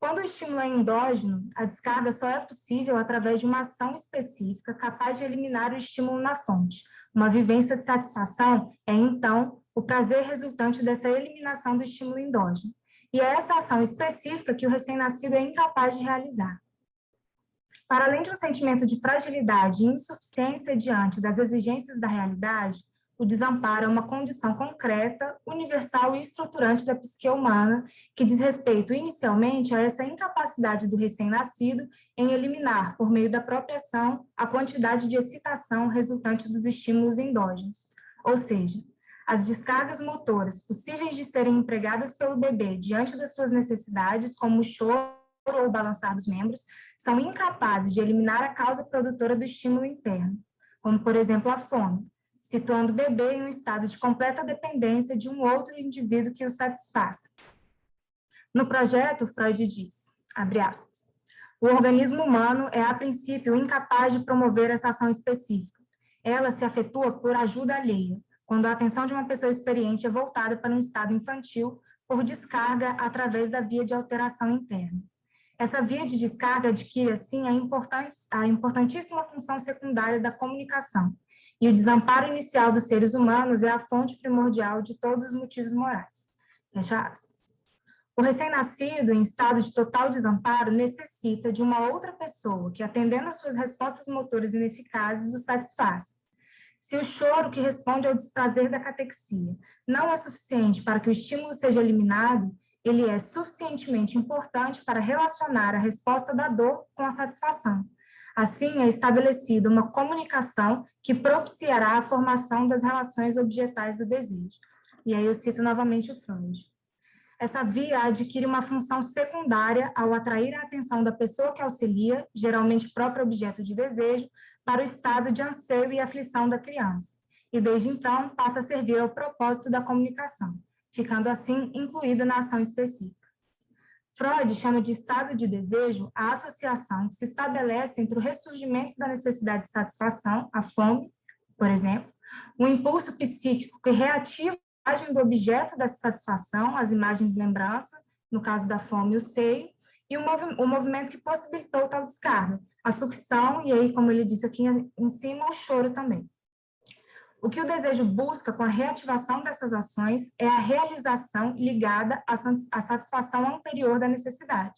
Quando o estímulo é endógeno, a descarga só é possível através de uma ação específica capaz de eliminar o estímulo na fonte. Uma vivência de satisfação é, então, o prazer resultante dessa eliminação do estímulo endógeno. E é essa ação específica que o recém-nascido é incapaz de realizar. Para além de um sentimento de fragilidade e insuficiência diante das exigências da realidade, o desamparo é uma condição concreta, universal e estruturante da psique humana, que diz respeito inicialmente a essa incapacidade do recém-nascido em eliminar, por meio da própria ação, a quantidade de excitação resultante dos estímulos endógenos. Ou seja, as descargas motoras possíveis de serem empregadas pelo bebê diante das suas necessidades, como o choro ou o balançar dos membros, são incapazes de eliminar a causa produtora do estímulo interno, como, por exemplo, a fome, situando o bebê em um estado de completa dependência de um outro indivíduo que o satisfaça. No projeto, Freud diz, abre aspas, o organismo humano é, a princípio, incapaz de promover essa ação específica. Ela se afetua por ajuda alheia, quando a atenção de uma pessoa experiente é voltada para um estado infantil por descarga através da via de alteração interna. Essa via de descarga adquire, assim, a importantíssima função secundária da comunicação, e o desamparo inicial dos seres humanos é a fonte primordial de todos os motivos morais. Fecha aspas. O recém-nascido, em estado de total desamparo, necessita de uma outra pessoa que, atendendo às suas respostas motoras ineficazes, o satisfaça. Se o choro que responde ao desprazer da catexia não é suficiente para que o estímulo seja eliminado, ele é suficientemente importante para relacionar a resposta da dor com a satisfação. Assim, é estabelecida uma comunicação que propiciará a formação das relações objetais do desejo. E aí eu cito novamente o Freud. Essa via adquire uma função secundária ao atrair a atenção da pessoa que auxilia, geralmente próprio objeto de desejo, para o estado de anseio e aflição da criança. E desde então passa a servir ao propósito da comunicação, ficando assim incluída na ação específica. Freud chama de estado de desejo a associação que se estabelece entre o ressurgimento da necessidade de satisfação, a fome, por exemplo, um impulso psíquico que reativa a imagem do objeto dessa satisfação, as imagens de lembrança, no caso da fome, o seio, e o movimento que possibilitou tal descarga, a sucção, e aí, como ele disse aqui em cima, o choro também. O que o desejo busca com a reativação dessas ações é a realização ligada à satisfação anterior da necessidade.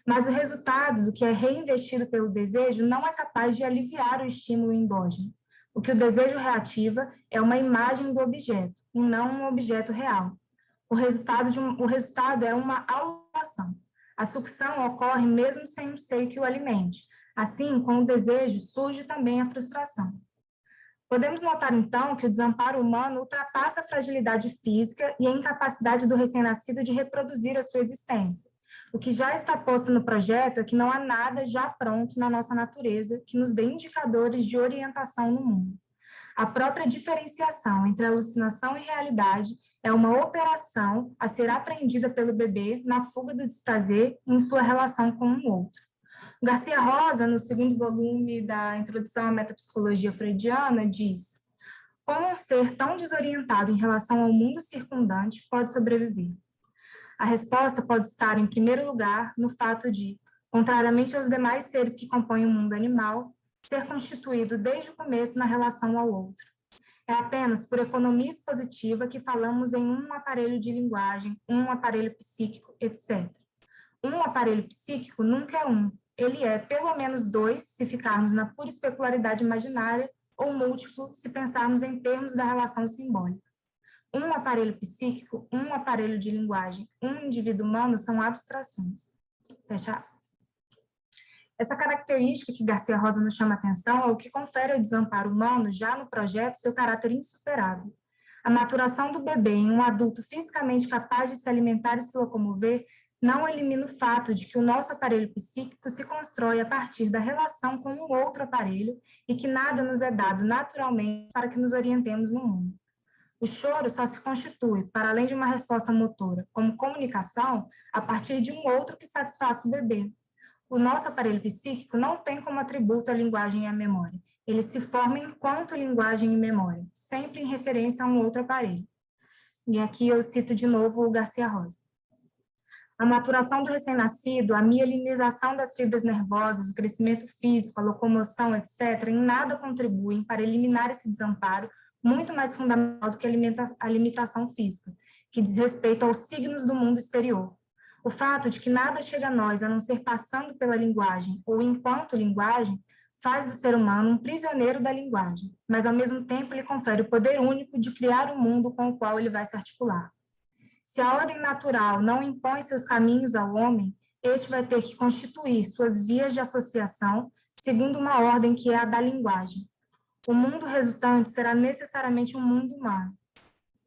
Mas o resultado do que é reinvestido pelo desejo não é capaz de aliviar o estímulo endógeno. O que o desejo reativa é uma imagem do objeto, e não um objeto real. O resultado é uma alveolação. A sucção ocorre mesmo sem um seio que o alimente. Assim, com o desejo, surge também a frustração. Podemos notar, então, que o desamparo humano ultrapassa a fragilidade física e a incapacidade do recém-nascido de reproduzir a sua existência. O que já está posto no projeto é que não há nada já pronto na nossa natureza que nos dê indicadores de orientação no mundo. A própria diferenciação entre alucinação e realidade é uma operação a ser aprendida pelo bebê na fuga do desprazer em sua relação com o outro. Garcia Rosa, no segundo volume da Introdução à Metapsicologia Freudiana, diz: como um ser tão desorientado em relação ao mundo circundante pode sobreviver? A resposta pode estar, em primeiro lugar, no fato de, contrariamente aos demais seres que compõem o mundo animal, ser constituído desde o começo na relação ao outro. É apenas por economia expositiva que falamos em um aparelho de linguagem, um aparelho psíquico, etc. Um aparelho psíquico nunca é um. Ele é pelo menos dois, se ficarmos na pura especularidade imaginária, ou múltiplo, se pensarmos em termos da relação simbólica. Um aparelho psíquico, um aparelho de linguagem, um indivíduo humano são abstrações. Fecha aspas. Essa característica que Garcia Rosa nos chama a atenção é o que confere ao desamparo humano, já no projeto, seu caráter insuperável. A maturação do bebê em um adulto fisicamente capaz de se alimentar e se locomover não elimina o fato de que o nosso aparelho psíquico se constrói a partir da relação com um outro aparelho e que nada nos é dado naturalmente para que nos orientemos no mundo. O choro só se constitui, para além de uma resposta motora, como comunicação, a partir de um outro que satisfaça o bebê. O nosso aparelho psíquico não tem como atributo a linguagem e a memória. Ele se forma enquanto linguagem e memória, sempre em referência a um outro aparelho. E aqui eu cito de novo o Garcia Rosa. A maturação do recém-nascido, a mielinização das fibras nervosas, o crescimento físico, a locomoção, etc., em nada contribuem para eliminar esse desamparo muito mais fundamental do que a limitação física, que diz respeito aos signos do mundo exterior. O fato de que nada chega a nós a não ser passando pela linguagem ou enquanto linguagem faz do ser humano um prisioneiro da linguagem, mas ao mesmo tempo lhe confere o poder único de criar o mundo com o qual ele vai se articular. Se a ordem natural não impõe seus caminhos ao homem, este vai ter que constituir suas vias de associação segundo uma ordem que é a da linguagem. O mundo resultante será necessariamente um mundo humano.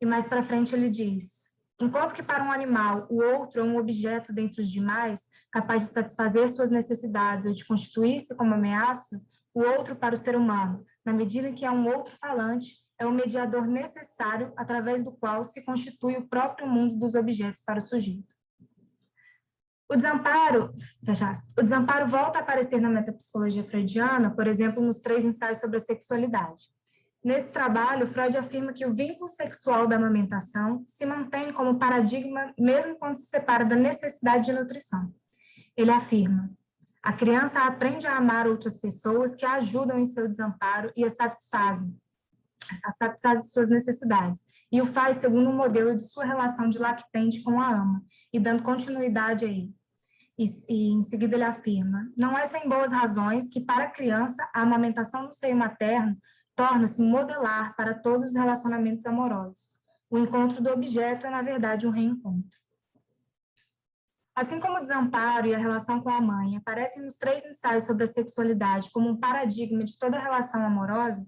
E mais para frente ele diz: enquanto que para um animal o outro é um objeto dentre os demais, capaz de satisfazer suas necessidades ou de constituir-se como ameaça, o outro para o ser humano, na medida em que é um outro falante, é o mediador necessário através do qual se constitui o próprio mundo dos objetos para o sujeito. O desamparo volta a aparecer na metapsicologia freudiana, por exemplo, nos 3 ensaios sobre a sexualidade. Nesse trabalho, Freud afirma que o vínculo sexual da amamentação se mantém como paradigma mesmo quando se separa da necessidade de nutrição. Ele afirma: a criança aprende a amar outras pessoas que a ajudam em seu desamparo e a satisfazem suas necessidades, e o faz segundo o modelo de sua relação de lactente com a ama, e dando continuidade a ele. E em seguida ele afirma: não é sem boas razões que, para a criança, a amamentação no seio materno torna-se modelar para todos os relacionamentos amorosos. O encontro do objeto é, na verdade, um reencontro. Assim como o desamparo e a relação com a mãe aparecem nos 3 ensaios sobre a sexualidade como um paradigma de toda relação amorosa,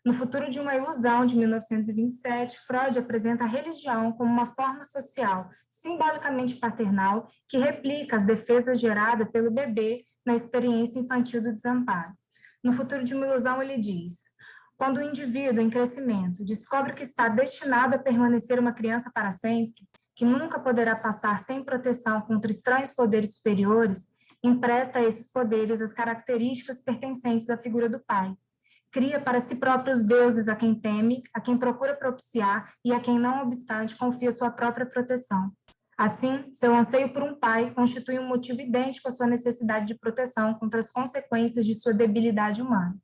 no Futuro de uma Ilusão, de 1927, Freud apresenta a religião como uma forma social, simbolicamente paternal, que replica as defesas geradas pelo bebê na experiência infantil do desamparo. No Futuro de uma Ilusão, ele diz: quando o indivíduo em crescimento descobre que está destinado a permanecer uma criança para sempre, que nunca poderá passar sem proteção contra estranhos poderes superiores, empresta a esses poderes as características pertencentes à figura do pai. Cria para si próprio os deuses a quem teme, a quem procura propiciar e a quem, não obstante, confia sua própria proteção. Assim, seu anseio por um pai constitui um motivo idêntico à sua necessidade de proteção contra as consequências de sua debilidade humana.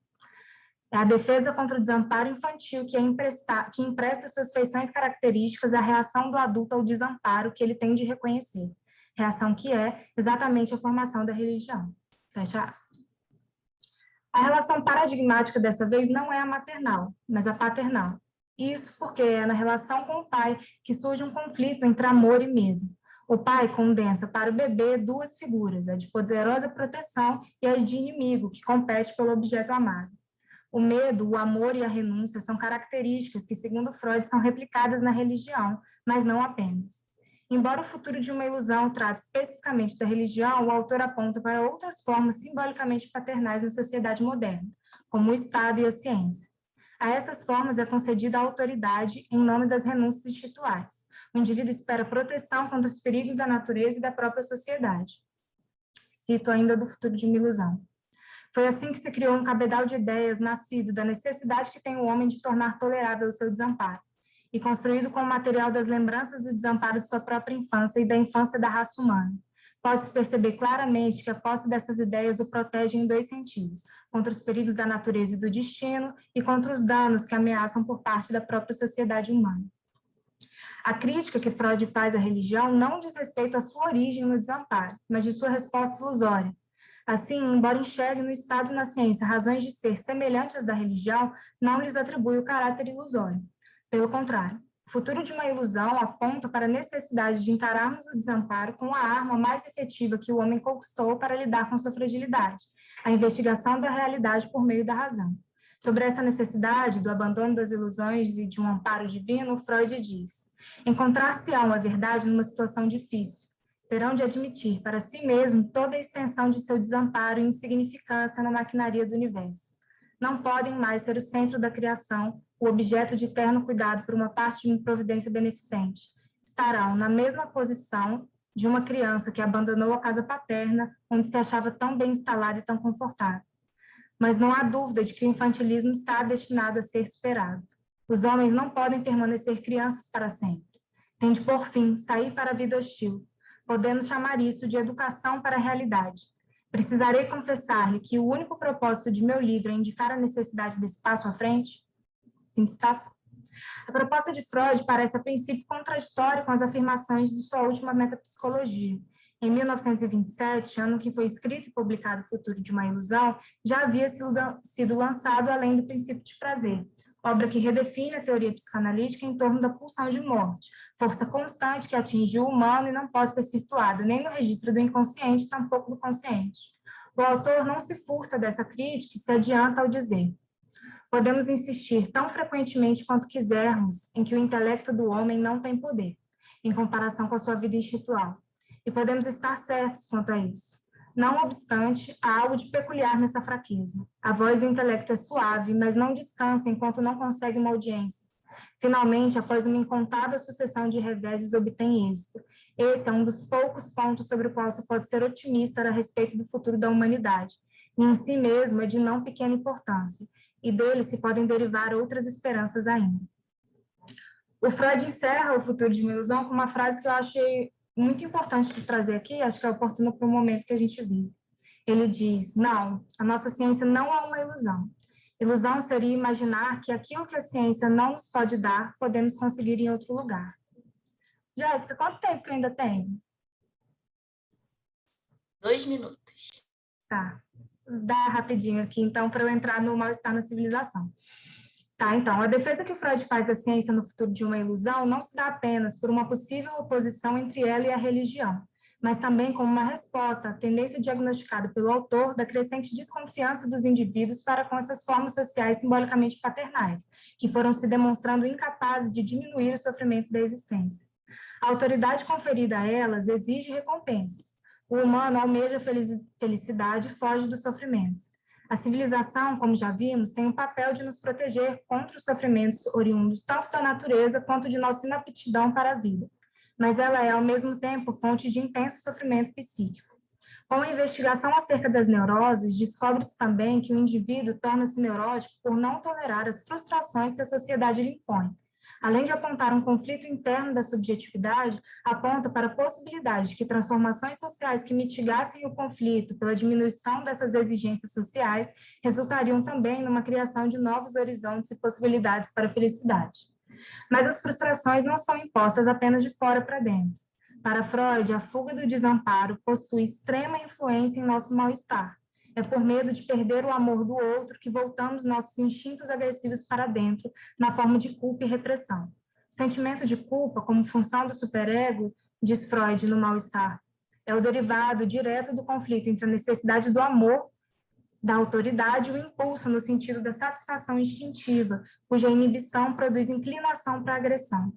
É a defesa contra o desamparo infantil que empresta suas feições características à reação do adulto ao desamparo que ele tem de reconhecer. reação que é exatamente a formação da religião. Fecha aspas. A relação paradigmática dessa vez não é a maternal, mas a paternal. Isso porque é na relação com o pai que surge um conflito entre amor e medo. O pai condensa para o bebê duas figuras, a de poderosa proteção e a de inimigo, que compete pelo objeto amado. O medo, o amor e a renúncia são características que, segundo Freud, são replicadas na religião, mas não apenas. Embora o futuro de uma ilusão trate especificamente da religião, o autor aponta para outras formas simbolicamente paternais na sociedade moderna, como o Estado e a ciência. A essas formas é concedida a autoridade em nome das renúncias institucionais. O indivíduo espera proteção contra os perigos da natureza e da própria sociedade. Cito ainda do futuro de uma ilusão. Foi assim que se criou um cabedal de ideias nascido da necessidade que tem o homem de tornar tolerável o seu desamparo, e construído com o material das lembranças do desamparo de sua própria infância e da infância da raça humana. Pode-se perceber claramente que a posse dessas ideias o protege em dois sentidos, contra os perigos da natureza e do destino, e contra os danos que ameaçam por parte da própria sociedade humana. A crítica que Freud faz à religião não diz respeito à sua origem no desamparo, mas de sua resposta ilusória. Assim, embora enxergue no Estado e na ciência razões de ser semelhantes às da religião, não lhes atribui o caráter ilusório. Pelo contrário, o futuro de uma ilusão aponta para a necessidade de encararmos o desamparo com a arma mais efetiva que o homem conquistou para lidar com sua fragilidade, a investigação da realidade por meio da razão. Sobre essa necessidade do abandono das ilusões e de um amparo divino, Freud diz: encontrar-se-ão a verdade numa situação difícil. Terão de admitir para si mesmo toda a extensão de seu desamparo e insignificância na maquinaria do universo. Não podem mais ser o centro da criação, o objeto de eterno cuidado por uma parte de uma providência beneficente. Estarão na mesma posição de uma criança que abandonou a casa paterna, onde se achava tão bem instalada e tão confortável. Mas não há dúvida de que o infantilismo está destinado a ser superado. Os homens não podem permanecer crianças para sempre. Tem de, por fim, sair para a vida hostil. Podemos chamar isso de educação para a realidade. Precisarei confessar-lhe que o único propósito de meu livro é indicar a necessidade desse passo à frente. Fim de citação. A proposta de Freud parece a princípio contraditória com as afirmações de sua última metapsicologia. Em 1927, ano em que foi escrito e publicado O Futuro de uma Ilusão, já havia sido lançado Além do Princípio de Prazer, obra que redefine a teoria psicanalítica em torno da pulsão de morte, força constante que atinge o humano e não pode ser situada nem no registro do inconsciente, tampouco do consciente. O autor não se furta dessa crítica e se adianta ao dizer: podemos insistir tão frequentemente quanto quisermos em que o intelecto do homem não tem poder, em comparação com a sua vida institucional, e podemos estar certos quanto a isso. Não obstante, há algo de peculiar nessa fraqueza. A voz do intelecto é suave, mas não descansa enquanto não consegue uma audiência. Finalmente, após uma incontável sucessão de reveses, obtém êxito. Esse é um dos poucos pontos sobre o qual se pode ser otimista a respeito do futuro da humanidade. E em si mesmo é de não pequena importância, e dele se podem derivar outras esperanças ainda. O Freud encerra O Futuro de uma Ilusão com uma frase que eu achei muito importante de trazer aqui, acho que é oportuno para o momento que a gente vive. Ele diz: não, a nossa ciência não é uma ilusão. Ilusão seria imaginar que aquilo que a ciência não nos pode dar, podemos conseguir em outro lugar. Jéssica, quanto tempo que eu ainda tenho? 2 minutos. Tá, dá rapidinho aqui, então, para eu entrar no mal-estar na civilização. Tá, então, a defesa que Freud faz da ciência no futuro de uma ilusão não se dá apenas por uma possível oposição entre ela e a religião, mas também como uma resposta à tendência diagnosticada pelo autor da crescente desconfiança dos indivíduos para com essas formas sociais simbolicamente paternais, que foram se demonstrando incapazes de diminuir os sofrimentos da existência. A autoridade conferida a elas exige recompensas. O humano almeja felicidade e foge do sofrimento. A civilização, como já vimos, tem o papel de nos proteger contra os sofrimentos oriundos tanto da natureza quanto de nossa inaptidão para a vida. Mas ela é, ao mesmo tempo, fonte de intenso sofrimento psíquico. Com a investigação acerca das neuroses, descobre-se também que o indivíduo torna-se neurótico por não tolerar as frustrações que a sociedade lhe impõe. Além de apontar um conflito interno da subjetividade, aponta para a possibilidade de que transformações sociais que mitigassem o conflito pela diminuição dessas exigências sociais resultariam também numa criação de novos horizontes e possibilidades para a felicidade. Mas as frustrações não são impostas apenas de fora para dentro. Para Freud, a fuga do desamparo possui extrema influência em nosso mal-estar. É por medo de perder o amor do outro que voltamos nossos instintos agressivos para dentro, na forma de culpa e repressão. O sentimento de culpa, como função do superego, diz Freud no mal-estar, é o derivado direto do conflito entre a necessidade do amor, da autoridade e o impulso no sentido da satisfação instintiva, cuja inibição produz inclinação para a agressão.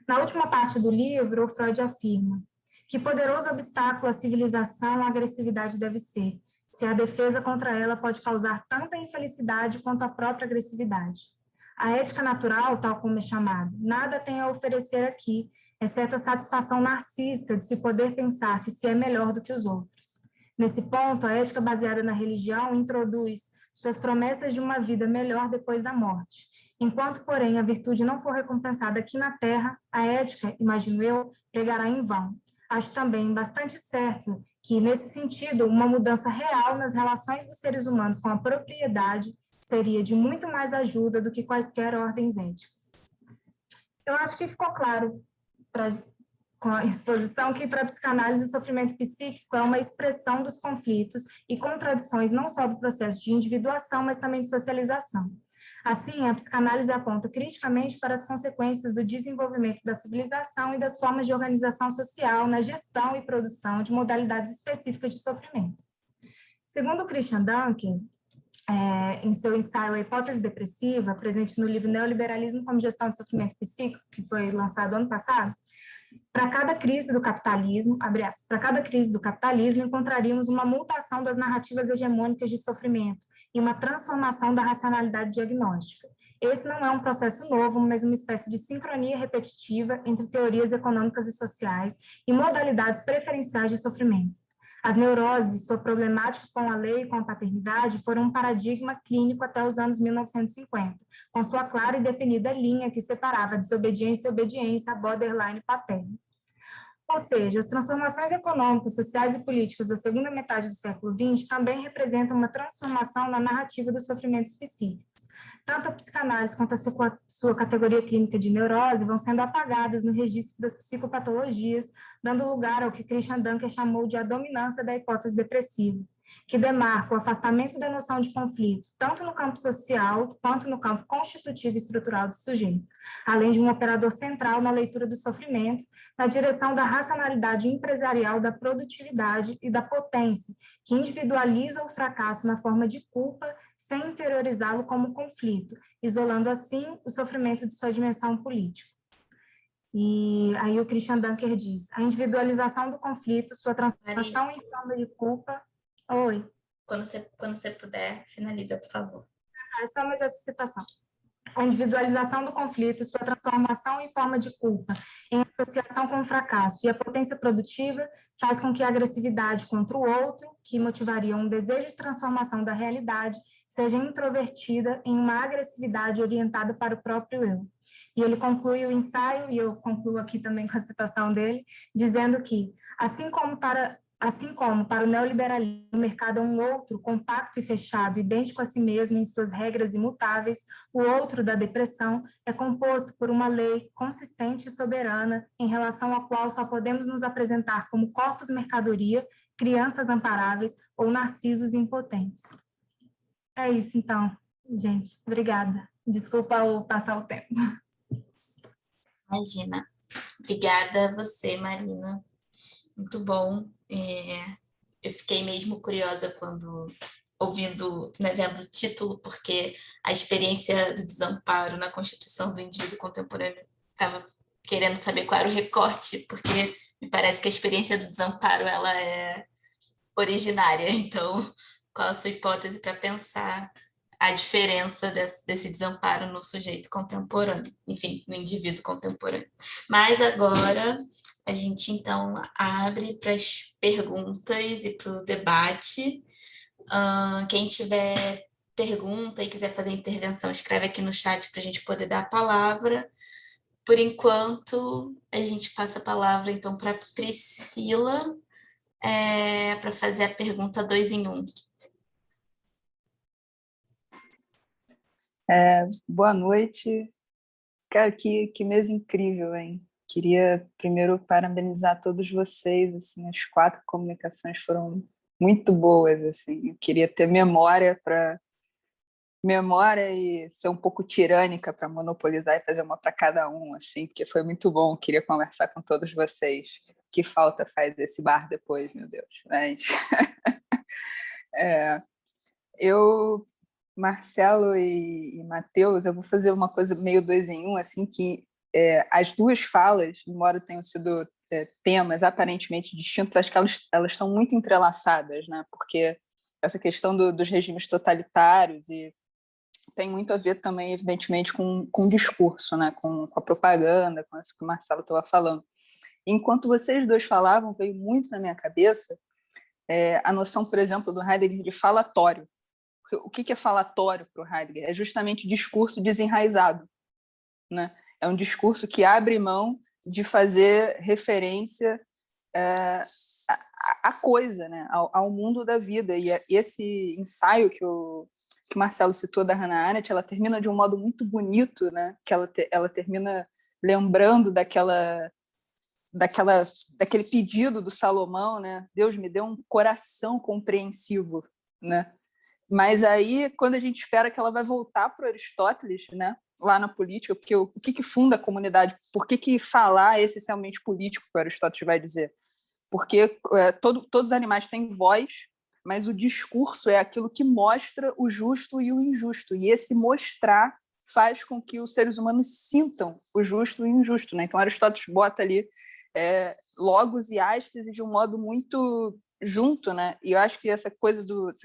Na última parte do livro, Freud afirma que poderoso obstáculo à civilização a agressividade deve ser, se a defesa contra ela pode causar tanta infelicidade quanto a própria agressividade. A ética natural, tal como é chamada, nada tem a oferecer aqui, exceto a satisfação narcísica de se poder pensar que se é melhor do que os outros. Nesse ponto, a ética baseada na religião introduz suas promessas de uma vida melhor depois da morte. Enquanto, porém, a virtude não for recompensada aqui na Terra, a ética, imagino eu, pregará em vão. Acho também bastante certo que, nesse sentido, uma mudança real nas relações dos seres humanos com a propriedade seria de muito mais ajuda do que quaisquer ordens éticas. Eu acho que ficou claro com a exposição que, para a psicanálise, o sofrimento psíquico é uma expressão dos conflitos e contradições não só do processo de individuação, mas também de socialização. Assim, a psicanálise aponta criticamente para as consequências do desenvolvimento da civilização e das formas de organização social na gestão e produção de modalidades específicas de sofrimento. Segundo Christian Dunker, em seu ensaio A Hipótese Depressiva, presente no livro Neoliberalismo como Gestão de Sofrimento Psíquico, que foi lançado ano passado, para cada crise do capitalismo, para cada crise do capitalismo, encontraríamos uma mutação das narrativas hegemônicas de sofrimento e uma transformação da racionalidade diagnóstica. Esse não é um processo novo, mas uma espécie de sincronia repetitiva entre teorias econômicas e sociais e modalidades preferenciais de sofrimento. As neuroses, sua problemática com a lei e com a paternidade, foram um paradigma clínico até os anos 1950, com sua clara e definida linha que separava desobediência e obediência, a borderline paterna. Ou seja, as transformações econômicas, sociais e políticas da segunda metade do século XX também representam uma transformação na narrativa dos sofrimentos psíquicos. Tanto a psicanálise quanto a sua categoria clínica de neurose vão sendo apagadas no registro das psicopatologias, dando lugar ao que Christian Dunker chamou de a dominância da hipótese depressiva, que demarca o afastamento da noção de conflito, tanto no campo social quanto no campo constitutivo e estrutural do sujeito, além de um operador central na leitura do sofrimento, na direção da racionalidade empresarial, da produtividade e da potência, que individualiza o fracasso na forma de culpa, sem interiorizá-lo como conflito, isolando assim o sofrimento de sua dimensão política. E aí o Christian Dunker diz, a individualização do conflito, sua transformação em forma de culpa... Oi. Quando você puder, finaliza, por favor. É só mais essa citação. A individualização do conflito, sua transformação em forma de culpa, em associação com o fracasso e a potência produtiva faz com que a agressividade contra o outro, que motivaria um desejo de transformação da realidade, seja introvertida em uma agressividade orientada para o próprio eu. E ele conclui o ensaio, e eu concluo aqui também com a citação dele, dizendo que, assim como para o neoliberalismo, o mercado é um outro compacto e fechado, idêntico a si mesmo em suas regras imutáveis, o outro da depressão é composto por uma lei consistente e soberana, em relação à qual só podemos nos apresentar como corpos mercadoria, crianças amparáveis ou narcisos impotentes. É isso, então, gente. Obrigada. Desculpa eu passar o tempo. Imagina. Obrigada a você, Marina. Muito bom. Eu fiquei mesmo curiosa quando ouvindo, né, vendo o título, porque a experiência do desamparo na constituição do indivíduo contemporâneo, estava querendo saber qual era o recorte, porque me parece que a experiência do desamparo ela é originária. Então, qual a sua hipótese para pensar a diferença desse desamparo no sujeito contemporâneo, enfim, no indivíduo contemporâneo. Mas agora a gente, então, abre para as perguntas e para o debate. Quem tiver pergunta e quiser fazer intervenção, escreve aqui no chat para a gente poder dar a palavra. Por enquanto, a gente passa a palavra, então, para a Priscila, para fazer a pergunta 2 em 1. Boa noite. Cara, que mesa incrível, hein? Queria primeiro parabenizar todos vocês, assim, as 4 comunicações foram muito boas, assim. Eu queria ter memória e ser um pouco tirânica para monopolizar e fazer uma para cada um, assim, porque foi muito bom. Eu queria conversar com todos vocês. Que falta faz esse bar depois, meu Deus. Mas eu, Marcelo e Matheus, eu vou fazer uma coisa meio 2 em 1, assim, que as 2 falas, embora tenham sido temas aparentemente distintos, acho que elas estão muito entrelaçadas, né? Porque essa questão dos regimes totalitários e tem muito a ver também, evidentemente, com o discurso, né? Com a propaganda, com isso que o Marcelo estava falando. Enquanto vocês 2 falavam, veio muito na minha cabeça a noção, por exemplo, do Heidegger de falatório. O que é falatório para o Heidegger? É justamente discurso desenraizado, né? É um discurso que abre mão de fazer referência à coisa, né? Ao mundo da vida. E esse ensaio que o Marcelo citou da Hannah Arendt, ela termina de um modo muito bonito, né? Que ela termina lembrando daquele pedido do Salomão, né? Deus me deu um coração compreensivo, né? Mas aí, quando a gente espera que ela vai voltar para Aristóteles, né? Lá na política, porque o que funda a comunidade? Por que falar é essencialmente político, que Aristóteles vai dizer? Porque todos os animais têm voz, mas o discurso é aquilo que mostra o justo e o injusto. E esse mostrar faz com que os seres humanos sintam o justo e o injusto, né? Então, Aristóteles bota ali logos e ástase de um modo muito junto, né? E eu acho que essa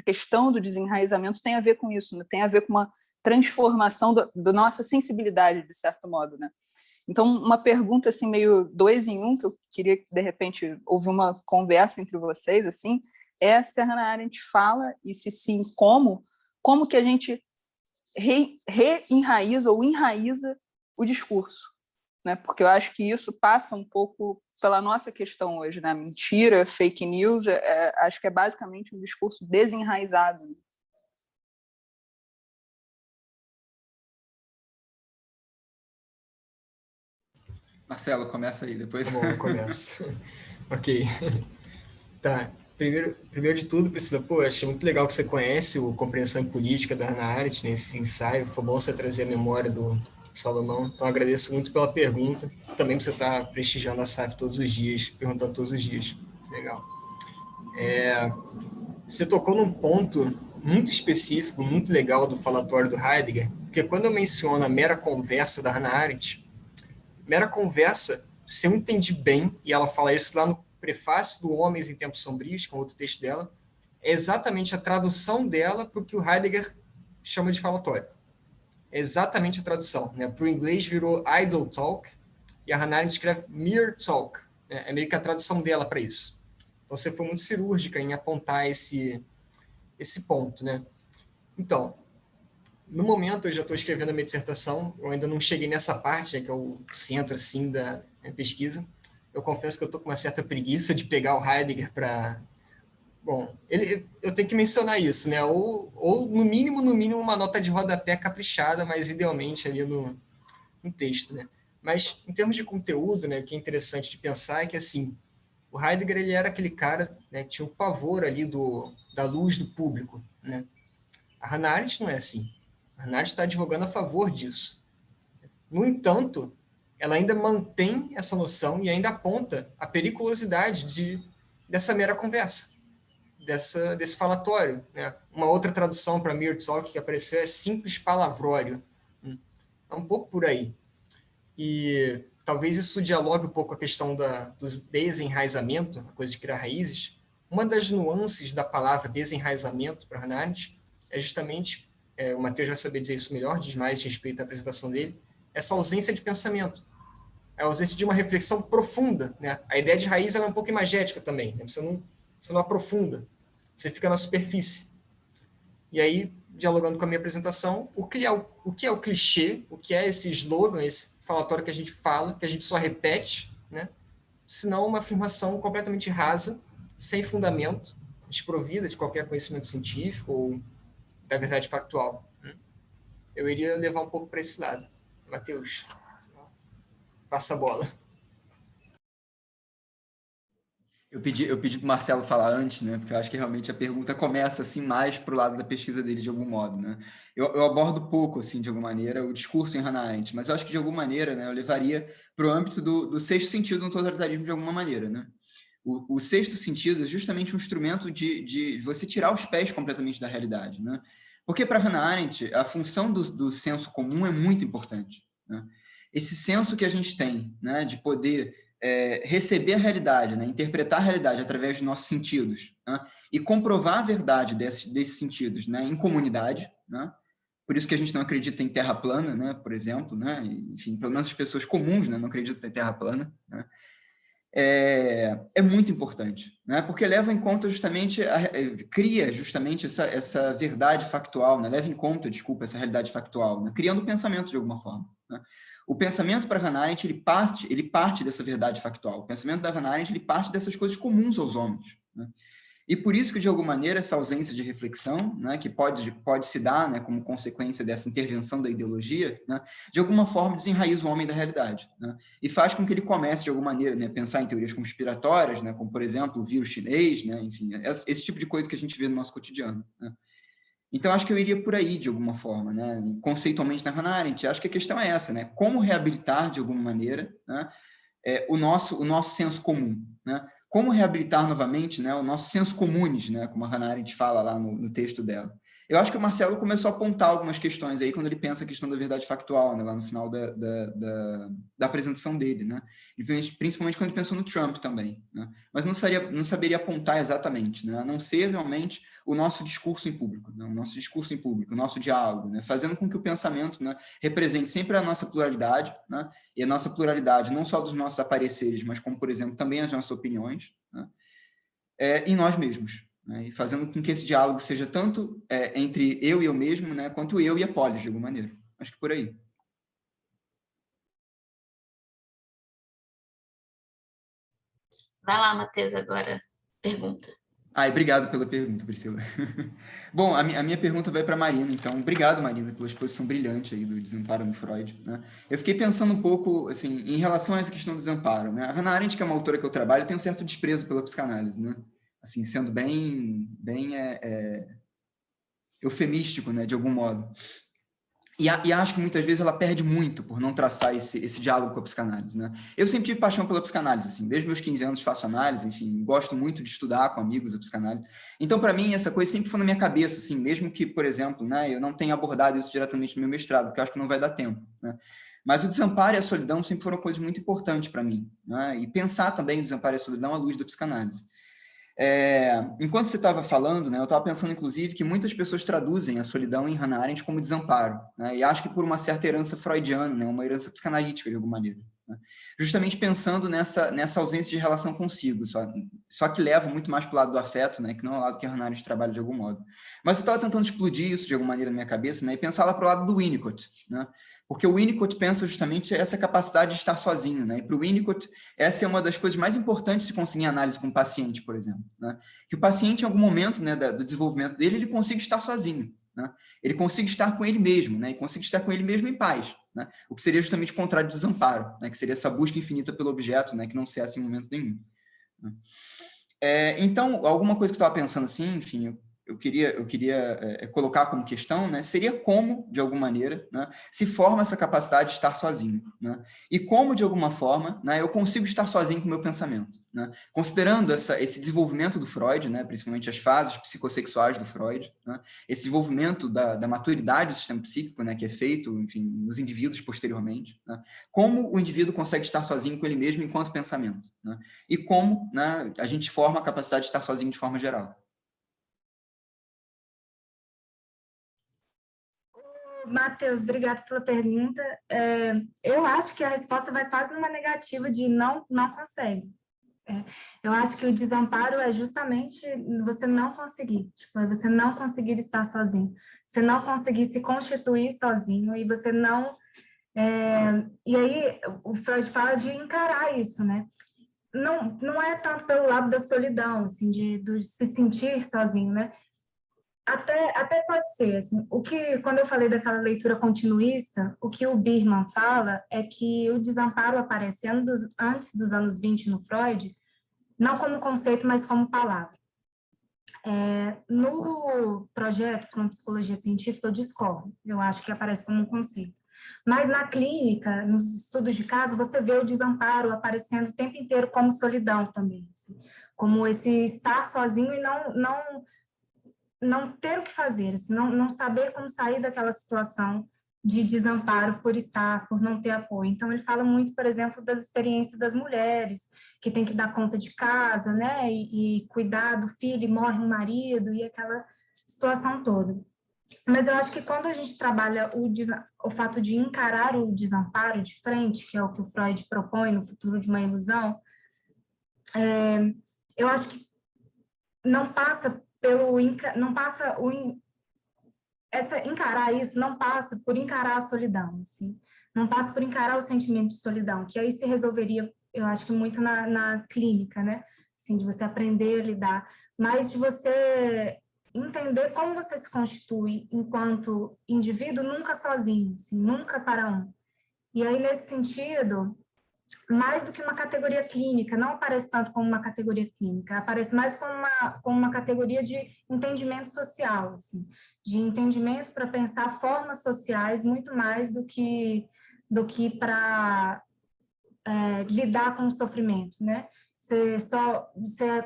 questão do desenraizamento tem a ver com isso, né? Tem a ver com uma transformação da nossa sensibilidade, de certo modo, né? Então, uma pergunta assim meio 2 em 1, que eu queria que, de repente, ouvir uma conversa entre vocês, assim, se a Hannah Arendt fala, e se sim, como que a gente reenraiza ou enraiza o discurso, né? Porque eu acho que isso passa um pouco pela nossa questão hoje, né? Mentira, fake news, acho que é basicamente um discurso desenraizado. Marcelo, começa aí, depois. Tá bom, eu começo. Ok. Tá. Primeiro de tudo, Priscila, achei muito legal que você conhece o Compreensão Política da Hannah Arendt, né, esse ensaio. Foi bom você trazer a memória do Salomão. Então, agradeço muito pela pergunta. Também você está prestigiando a SAF todos os dias, perguntando todos os dias. Legal. Você tocou num ponto muito específico, muito legal do falatório do Heidegger, porque quando eu menciono a mera conversa da Hannah Arendt, mera conversa, se eu entendi bem, e ela fala isso lá no prefácio do Homens em Tempos Sombrios, que é outro texto dela, é exatamente a tradução dela para o que o Heidegger chama de falatório. É exatamente a tradução. Né? Para o inglês virou idle talk, e a Hannah Arendt escreve mere talk. Né? É meio que a tradução dela para isso. Então você foi muito cirúrgica em apontar esse ponto. Né? Então, no momento eu já estou escrevendo a minha dissertação, eu ainda não cheguei nessa parte, né, que é o centro assim, da minha pesquisa. Eu confesso que eu estou com uma certa preguiça de pegar o Heidegger para... Bom, eu tenho que mencionar isso, né? Ou no mínimo, uma nota de rodapé caprichada, mas idealmente ali no texto, né? Mas em termos de conteúdo, né, o que é interessante de pensar é que, assim, o Heidegger ele era aquele cara, né, que tinha o pavor ali da luz do público, né? A Hannah Arendt não é assim. A Hannah Arendt está advogando a favor disso. No entanto, ela ainda mantém essa noção e ainda aponta a periculosidade dessa mera conversa, desse falatório. Né? Uma outra tradução para mere talk que apareceu é simples palavrório. É um pouco por aí. E talvez isso dialogue um pouco com a questão do desenraizamento, a coisa de criar raízes. Uma das nuances da palavra desenraizamento para Hannah Arendt é justamente, o Matheus vai saber dizer isso melhor, diz mais respeito à apresentação dele, essa ausência de pensamento, a ausência de uma reflexão profunda. Né? A ideia de raiz é um pouco imagética também, né? Você não aprofunda, você fica na superfície. E aí, dialogando com a minha apresentação, o que é o clichê, o que é esse slogan, esse falatório que a gente fala, que a gente só repete, né? Senão uma afirmação completamente rasa, sem fundamento, desprovida de qualquer conhecimento científico ou da verdade factual. Eu iria levar um pouco para esse lado. Matheus, passa a bola. Eu pedi para o Marcelo falar antes, né? Porque eu acho que realmente a pergunta começa assim mais para o lado da pesquisa dele de algum modo, né? Eu abordo pouco, assim, de alguma maneira, o discurso em Hannah Arendt, mas eu acho que de alguma maneira, né, eu levaria para o âmbito do sexto sentido no totalitarismo de alguma maneira, né? O sexto sentido é justamente um instrumento de você tirar os pés completamente da realidade, né? Porque para Hannah Arendt a função do senso comum é muito importante, né? Esse senso que a gente tem, né, de poder receber a realidade, né, interpretar a realidade através dos nossos sentidos, né, e comprovar a verdade desses sentidos, né, em comunidade, né, por isso que a gente não acredita em terra plana, né, por exemplo, né, enfim, pelo menos as pessoas comuns, né, não acreditam em terra plana, né, é muito importante, né, porque leva em conta justamente, cria justamente essa verdade factual, né, leva em conta, desculpa, essa realidade factual, né, criando pensamento de alguma forma, né. O pensamento para Hannah Arendt, ele parte dessa verdade factual. O pensamento da Hannah Arendt, ele parte dessas coisas comuns aos homens, né? E por isso que, de alguma maneira, essa ausência de reflexão, né, que pode se dar, né, como consequência dessa intervenção da ideologia, né, de alguma forma desenraiza o homem da realidade, né, e faz com que ele comece, de alguma maneira, né, pensar em teorias conspiratórias, né, como, por exemplo, o vírus chinês, né, enfim, esse tipo de coisa que a gente vê no nosso cotidiano, né. Então, acho que eu iria por aí, de alguma forma, né? Conceitualmente na Hannah Arendt. Acho que a questão é essa, né? Como reabilitar, de alguma maneira, né, o nosso senso comum, né? Como reabilitar novamente, né, o nosso senso comunes, né, como a Hannah Arendt fala lá no texto dela. Eu acho que o Marcelo começou a apontar algumas questões aí quando ele pensa a questão da verdade factual, né, lá no final da apresentação dele, né? E principalmente quando ele pensou no Trump também, né? Mas não saberia apontar exatamente, né? A não ser realmente o nosso discurso em público, né? O nosso discurso em público, o nosso diálogo, né? Fazendo com que o pensamento, né, represente sempre a nossa pluralidade, né? E a nossa pluralidade, não só dos nossos apareceres, mas como, por exemplo, também as nossas opiniões, né? Em nós mesmos, né? E fazendo com que esse diálogo seja tanto entre eu e eu mesmo, né, quanto eu e a polis, de alguma maneira. Acho que por aí. Vai lá, Matheus, agora pergunta. Obrigado pela pergunta, Priscila. Bom, a minha pergunta vai para a Marina, então. Obrigado, Marina, pela exposição brilhante aí do desamparo no Freud, né? Eu fiquei pensando um pouco, assim, em relação a essa questão do desamparo, né? A Hannah Arendt, que é uma autora que eu trabalho, tem um certo desprezo pela psicanálise, né? Assim, sendo bem eufemístico, né, de algum modo. E acho que muitas vezes ela perde muito por não traçar esse diálogo com a psicanálise, né? Eu sempre tive paixão pela psicanálise, assim, desde meus 15 anos faço análise, enfim, gosto muito de estudar com amigos a psicanálise. Então, para mim, essa coisa sempre foi na minha cabeça, assim, mesmo que, por exemplo, né, eu não tenha abordado isso diretamente no meu mestrado, porque eu acho que não vai dar tempo, né? Mas o desamparo e a solidão sempre foram coisas muito importantes para mim, né? E pensar também o desamparo e a solidão à luz da psicanálise. Enquanto você estava falando, né, eu estava pensando, inclusive, que muitas pessoas traduzem a solidão em Hannah Arendt como desamparo, né, e acho que por uma certa herança freudiana, né, uma herança psicanalítica, de alguma maneira, né, justamente pensando nessa ausência de relação consigo, só que leva muito mais para o lado do afeto, né, que não é o lado que a Hannah Arendt trabalha de algum modo. Mas eu estava tentando explodir isso de alguma maneira na minha cabeça, né, e pensar lá para o lado do Winnicott, né, porque o Winnicott pensa justamente essa capacidade de estar sozinho, né? E para o Winnicott, essa é uma das coisas mais importantes de conseguir análise com o paciente, por exemplo, né? Que o paciente, em algum momento, né, do desenvolvimento dele, ele consiga estar sozinho, né? Ele consiga estar com ele mesmo, né? E consiga estar com ele mesmo em paz, né? O que seria justamente o contrário do desamparo, né? Que seria essa busca infinita pelo objeto, né? Que não cessa em momento nenhum, né? Então, alguma coisa que eu estava pensando assim, enfim, eu queria colocar como questão, né, seria como, de alguma maneira, né, se forma essa capacidade de estar sozinho, né, e como, de alguma forma, né, eu consigo estar sozinho com o meu pensamento, né, considerando esse desenvolvimento do Freud, né, principalmente as fases psicossexuais do Freud, né, esse desenvolvimento da maturidade do sistema psíquico, né, que é feito, enfim, nos indivíduos posteriormente, né, como o indivíduo consegue estar sozinho com ele mesmo enquanto pensamento, né, e como, né, a gente forma a capacidade de estar sozinho de forma geral. Matheus, obrigada pela pergunta. Eu acho que a resposta vai quase numa negativa de não consegue. Eu acho que o desamparo é justamente você não conseguir, é você não conseguir estar sozinho, você não conseguir se constituir sozinho e você não... e aí o Freud fala de encarar isso, né? Não é tanto pelo lado da solidão, assim, de se sentir sozinho, né? Até pode ser, assim, quando eu falei daquela leitura continuista, o que o Biermann fala é que o desamparo aparece antes dos anos 20 no Freud, não como conceito, mas como palavra. No projeto com psicologia científica, eu discordo. Eu acho que aparece como um conceito. Mas na clínica, nos estudos de caso, você vê o desamparo aparecendo o tempo inteiro como solidão também. Assim, como esse estar sozinho e não ter o que fazer, assim, não saber como sair daquela situação de desamparo por não ter apoio. Então, ele fala muito, por exemplo, das experiências das mulheres, que tem que dar conta de casa, né, e cuidar do filho, e morre um marido, e aquela situação toda. Mas eu acho que quando a gente trabalha o fato de encarar o desamparo de frente, que é o que o Freud propõe no Futuro de uma Ilusão, eu acho que não passa encarar isso não passa por encarar a solidão, assim, não passa por encarar o sentimento de solidão, que aí se resolveria, eu acho que muito na clínica, né, assim, de você aprender a lidar, mas de você entender como você se constitui enquanto indivíduo, nunca sozinho, assim, nunca para um. E aí, nesse sentido, mais do que uma categoria clínica, não aparece tanto como uma categoria clínica, aparece mais como uma categoria de entendimento social, assim, de entendimento para pensar formas sociais muito mais do que para lidar com o sofrimento, né? Você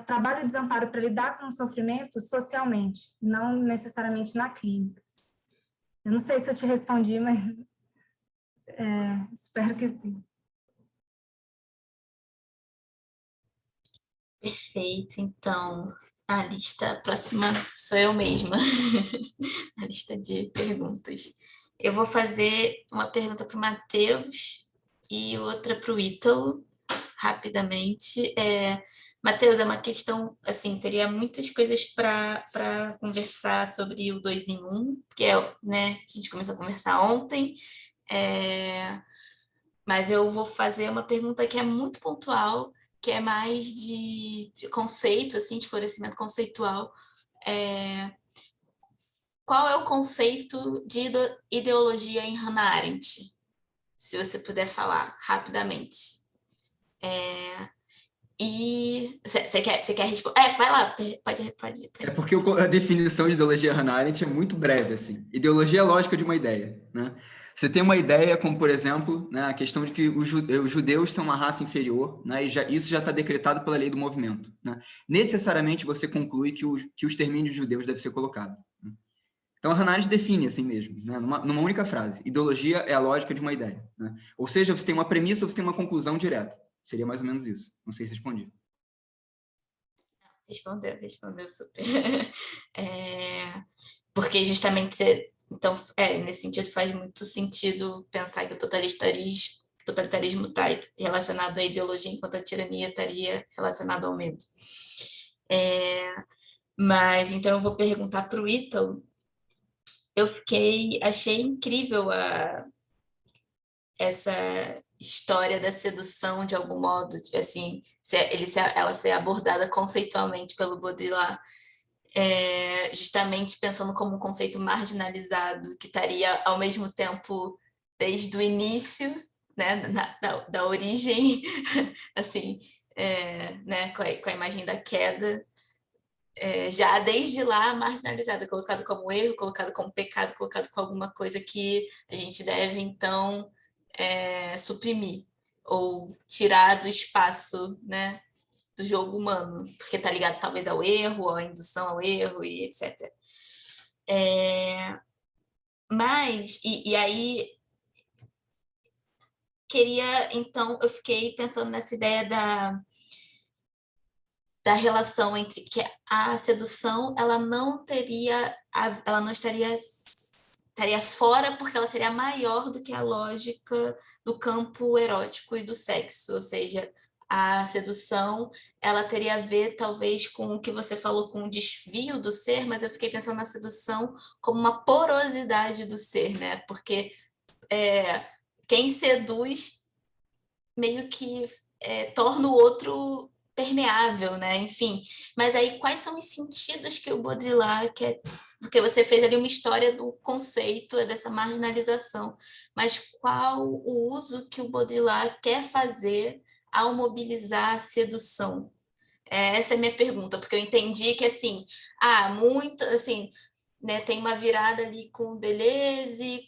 trabalha o desamparo para lidar com o sofrimento socialmente, não necessariamente na clínica. Eu não sei se eu te respondi, mas espero que sim. Perfeito, então a próxima sou eu mesma, a lista de perguntas. Eu vou fazer uma pergunta para o Matheus e outra para o Ítalo, rapidamente. Matheus, é uma questão, assim, teria muitas coisas para conversar sobre o 2 em 1, que né, a gente começou a conversar ontem, mas eu vou fazer uma pergunta que é muito pontual, que é mais de conceito, assim, de florescimento conceitual. Qual é o conceito de ideologia em Hannah Arendt? Se você puder falar rapidamente. E você quer responder? Vai lá, pode. É porque a definição de ideologia Hannah Arendt é muito breve, assim. Ideologia é a lógica de uma ideia, né? Você tem uma ideia como, por exemplo, né, a questão de que os judeus são uma raça inferior, né, e isso já está decretado pela lei do movimento, né? Necessariamente você conclui que o extermínio de judeus deve ser colocado. Né? Então, a Hannah Arendt define assim mesmo, né, numa única frase. Ideologia é a lógica de uma ideia. Né? Ou seja, você tem uma premissa, você tem uma conclusão direta. Seria mais ou menos isso. Não sei se respondi. Respondeu super. Porque justamente então, nesse sentido, faz muito sentido pensar que o totalitarismo está relacionado à ideologia, enquanto a tirania estaria relacionada ao medo. Mas, então, eu vou perguntar para o Ítalo. Achei incrível essa história da sedução, de algum modo, assim, ela ser abordada conceitualmente pelo Baudrillard, justamente pensando como um conceito marginalizado, que estaria, ao mesmo tempo, desde o início, né, da origem, assim, né, com a imagem da queda, já desde lá marginalizada, colocado como erro, colocado como pecado, colocado como alguma coisa que a gente deve, então, suprimir ou tirar do espaço, né, do jogo humano, porque está ligado talvez ao erro, à indução ao erro e etc. Mas, e aí, então, eu fiquei pensando nessa ideia da relação entre que a sedução ela não estaria fora porque ela seria maior do que a lógica do campo erótico e do sexo, ou seja, a sedução ela teria a ver talvez com o que você falou, com o desvio do ser, mas eu fiquei pensando na sedução como uma porosidade do ser, né? Porque quem seduz meio que torna o outro permeável, né? Enfim, mas aí quais são os sentidos que o Baudrillard quer? Porque você fez ali uma história do conceito, dessa marginalização, mas qual o uso que o Baudrillard quer fazer ao mobilizar a sedução? Essa é a minha pergunta, porque eu entendi que, assim, muito, assim, né, tem uma virada ali com o Deleuze,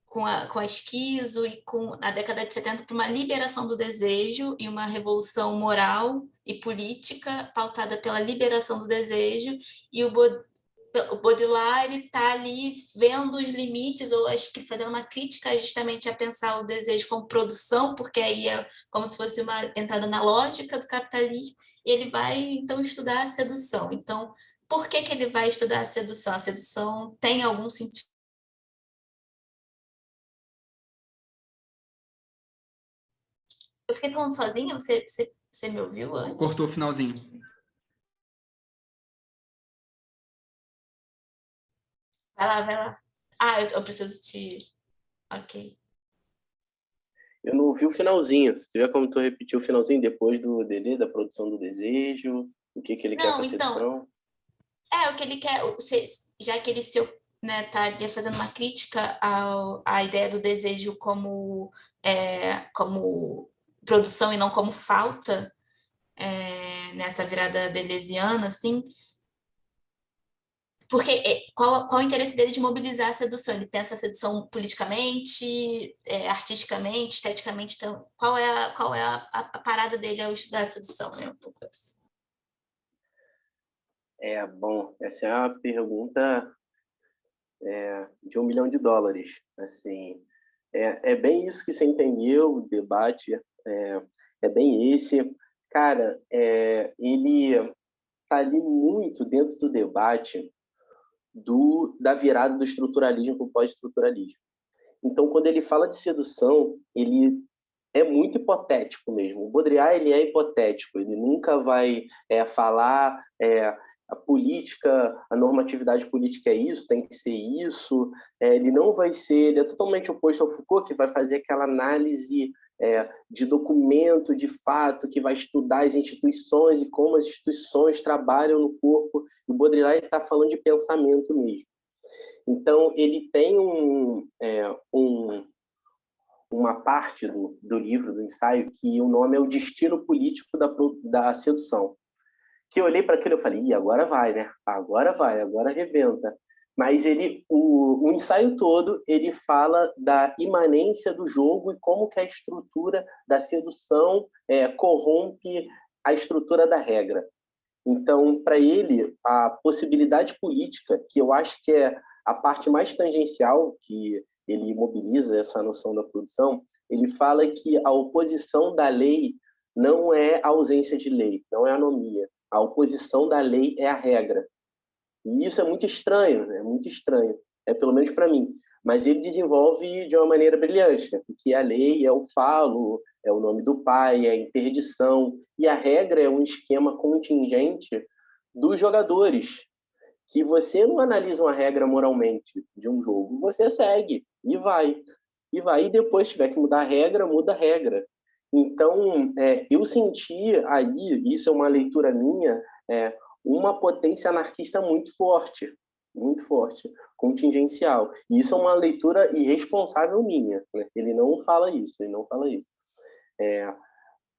com a Esquizo e com a década de 70 para uma liberação do desejo e uma revolução moral e política pautada pela liberação do desejo, e o Baudrillard está ali vendo os limites, ou acho que fazendo uma crítica justamente a pensar o desejo como produção, porque aí é como se fosse uma entrada na lógica do capitalismo, e ele vai, então, estudar a sedução. Então, por que ele vai estudar a sedução? A sedução tem algum sentido? Eu fiquei falando sozinha? Você me ouviu antes? Cortou o finalzinho. Vai lá. Eu preciso te... Ok. Eu não ouvi o finalzinho. Se tiver como tu repetir o finalzinho depois do Deleuze, da produção do desejo, o que ele quer com a sedução? O que ele quer, já que ele tá fazendo uma crítica à ideia do desejo como produção e não como falta, nessa virada deleuziana, assim, porque qual o interesse dele de mobilizar a sedução? Ele pensa a sedução politicamente, artisticamente, esteticamente, então qual é a parada dele ao estudar a sedução? Um pouco assim. Bom, essa é uma pergunta de $1 milhão. Assim, é bem isso que você entendeu, o debate é bem esse. Cara, ele está ali muito dentro do debate da virada do estruturalismo para o pós-estruturalismo. Então, quando ele fala de sedução, ele é muito hipotético mesmo. O Baudrillard, ele é hipotético, ele nunca vai falar a política, a normatividade política é isso, tem que ser isso. Ele não vai ser, ele é totalmente oposto ao Foucault, que vai fazer aquela análise de documento, de fato, que vai estudar as instituições e como as instituições trabalham no corpo. O Baudrillard está falando de pensamento mesmo. Então, ele tem uma parte do livro, do ensaio, que o nome é O Destino Político da Sedução. Que eu olhei para aquilo e falei, agora vai, né? Agora vai, agora arrebenta. Mas o ensaio todo, ele fala da imanência do jogo e como que a estrutura da sedução corrompe a estrutura da regra. Então, para ele, a possibilidade política, que eu acho que é a parte mais tangencial que ele mobiliza essa noção da produção, ele fala que a oposição da lei não é a ausência de lei, não é a anomia. A oposição da lei é a regra. E isso é muito estranho, né? Muito estranho, pelo menos para mim. Mas ele desenvolve de uma maneira brilhante, né? Porque a lei é o falo, é o nome do pai, é a interdição, e a regra é um esquema contingente dos jogadores, que você não analisa uma regra moralmente de um jogo, você segue e vai. E depois, se tiver que mudar a regra, muda a regra. Então, eu senti aí, isso é uma leitura minha, uma potência anarquista muito forte, contingencial. E isso é uma leitura irresponsável minha, né? Ele não fala isso.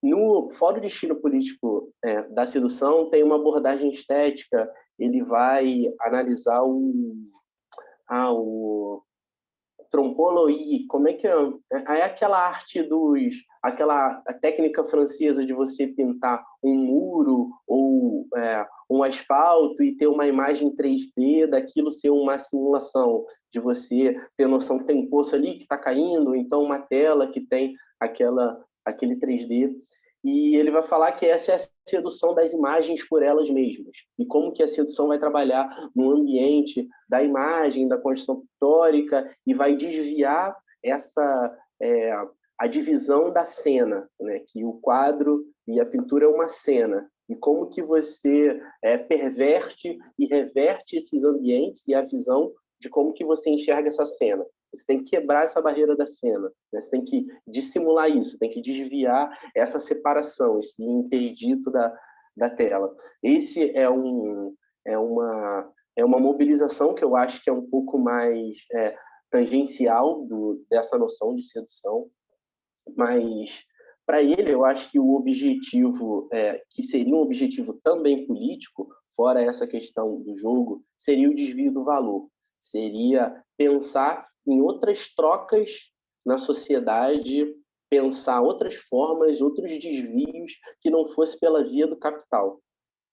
No Fórum de Destino Político da Sedução tem uma abordagem estética, ele vai analisar o Trompoloí, como é que é aquela arte aquela técnica francesa de você pintar um muro ou um asfalto e ter uma imagem 3D daquilo ser uma simulação, de você ter noção que tem um poço ali que está caindo, então uma tela que tem aquele 3D. E ele vai falar que essa é a sedução das imagens por elas mesmas. E como que a sedução vai trabalhar no ambiente da imagem, da construção pictórica, e vai desviar a divisão da cena, né? Que o quadro e a pintura é uma cena. E como que você perverte e reverte esses ambientes e a visão de como que você enxerga essa cena. Você tem que quebrar essa barreira da cena, né? Você tem que dissimular isso, tem que desviar essa separação, esse interdito da tela. Esse é uma mobilização que eu acho que é um pouco mais tangencial dessa noção de sedução, mas Para ele, eu acho que o objetivo, que seria um objetivo também político, fora essa questão do jogo, seria o desvio do valor. Seria pensar em outras trocas na sociedade, pensar outras formas, outros desvios que não fosse pela via do capital,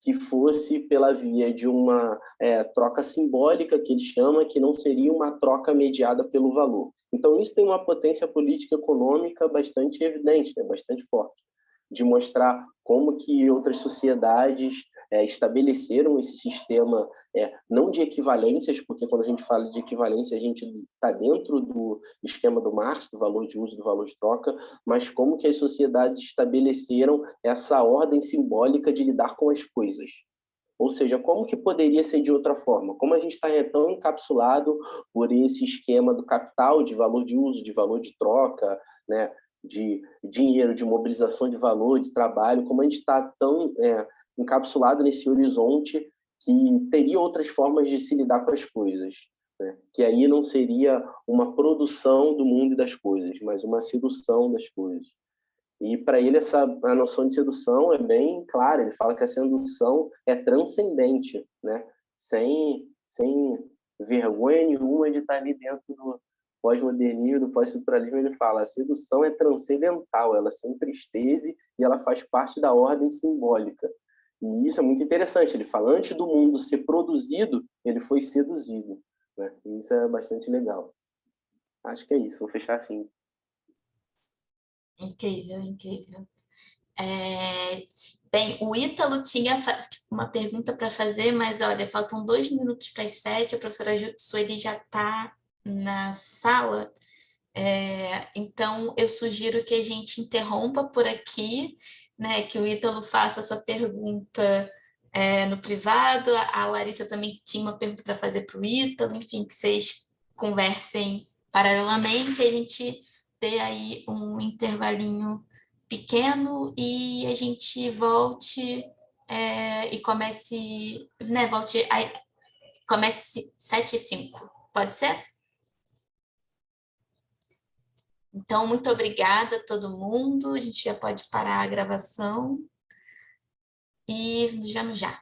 que fosse pela via de uma troca simbólica, que ele chama, que não seria uma troca mediada pelo valor. Então, isso tem uma potência política e econômica bastante evidente, né? Bastante forte, de mostrar como que outras sociedades estabeleceram esse sistema, não de equivalências, porque quando a gente fala de equivalência, a gente está dentro do esquema do Marx, do valor de uso, do valor de troca, mas como que as sociedades estabeleceram essa ordem simbólica de lidar com as coisas. Ou seja, como que poderia ser de outra forma? Como a gente está tão encapsulado por esse esquema do capital, de valor de uso, de valor de troca, né, de dinheiro, de mobilização de valor, de trabalho, como a gente está tão encapsulado nesse horizonte que teria outras formas de se lidar com as coisas, né? Que aí não seria uma produção do mundo e das coisas, mas uma sedução das coisas. E para ele a noção de sedução é bem clara. Ele fala que a sedução é transcendente, né? Sem vergonha nenhuma de estar ali dentro do pós-modernismo, do pós-estruturalismo. Ele fala: a sedução é transcendental, ela sempre esteve e ela faz parte da ordem simbólica. E isso é muito interessante. Ele fala: antes do mundo ser produzido, ele foi seduzido, né? E isso é bastante legal. Acho que é isso. Vou fechar assim. Incrível, incrível. Bem, o Ítalo tinha uma pergunta para fazer, mas olha, faltam 2 minutos para as 7, a professora Sueli já está na sala, então eu sugiro que a gente interrompa por aqui, né, que o Ítalo faça a sua pergunta no privado, a Larissa também tinha uma pergunta para fazer para o Ítalo, enfim, que vocês conversem paralelamente, a gente ter aí um intervalinho pequeno e a gente volte e comece, né, comece 7h05, pode ser? Então, muito obrigada a todo mundo, a gente já pode parar a gravação e nos vemos já.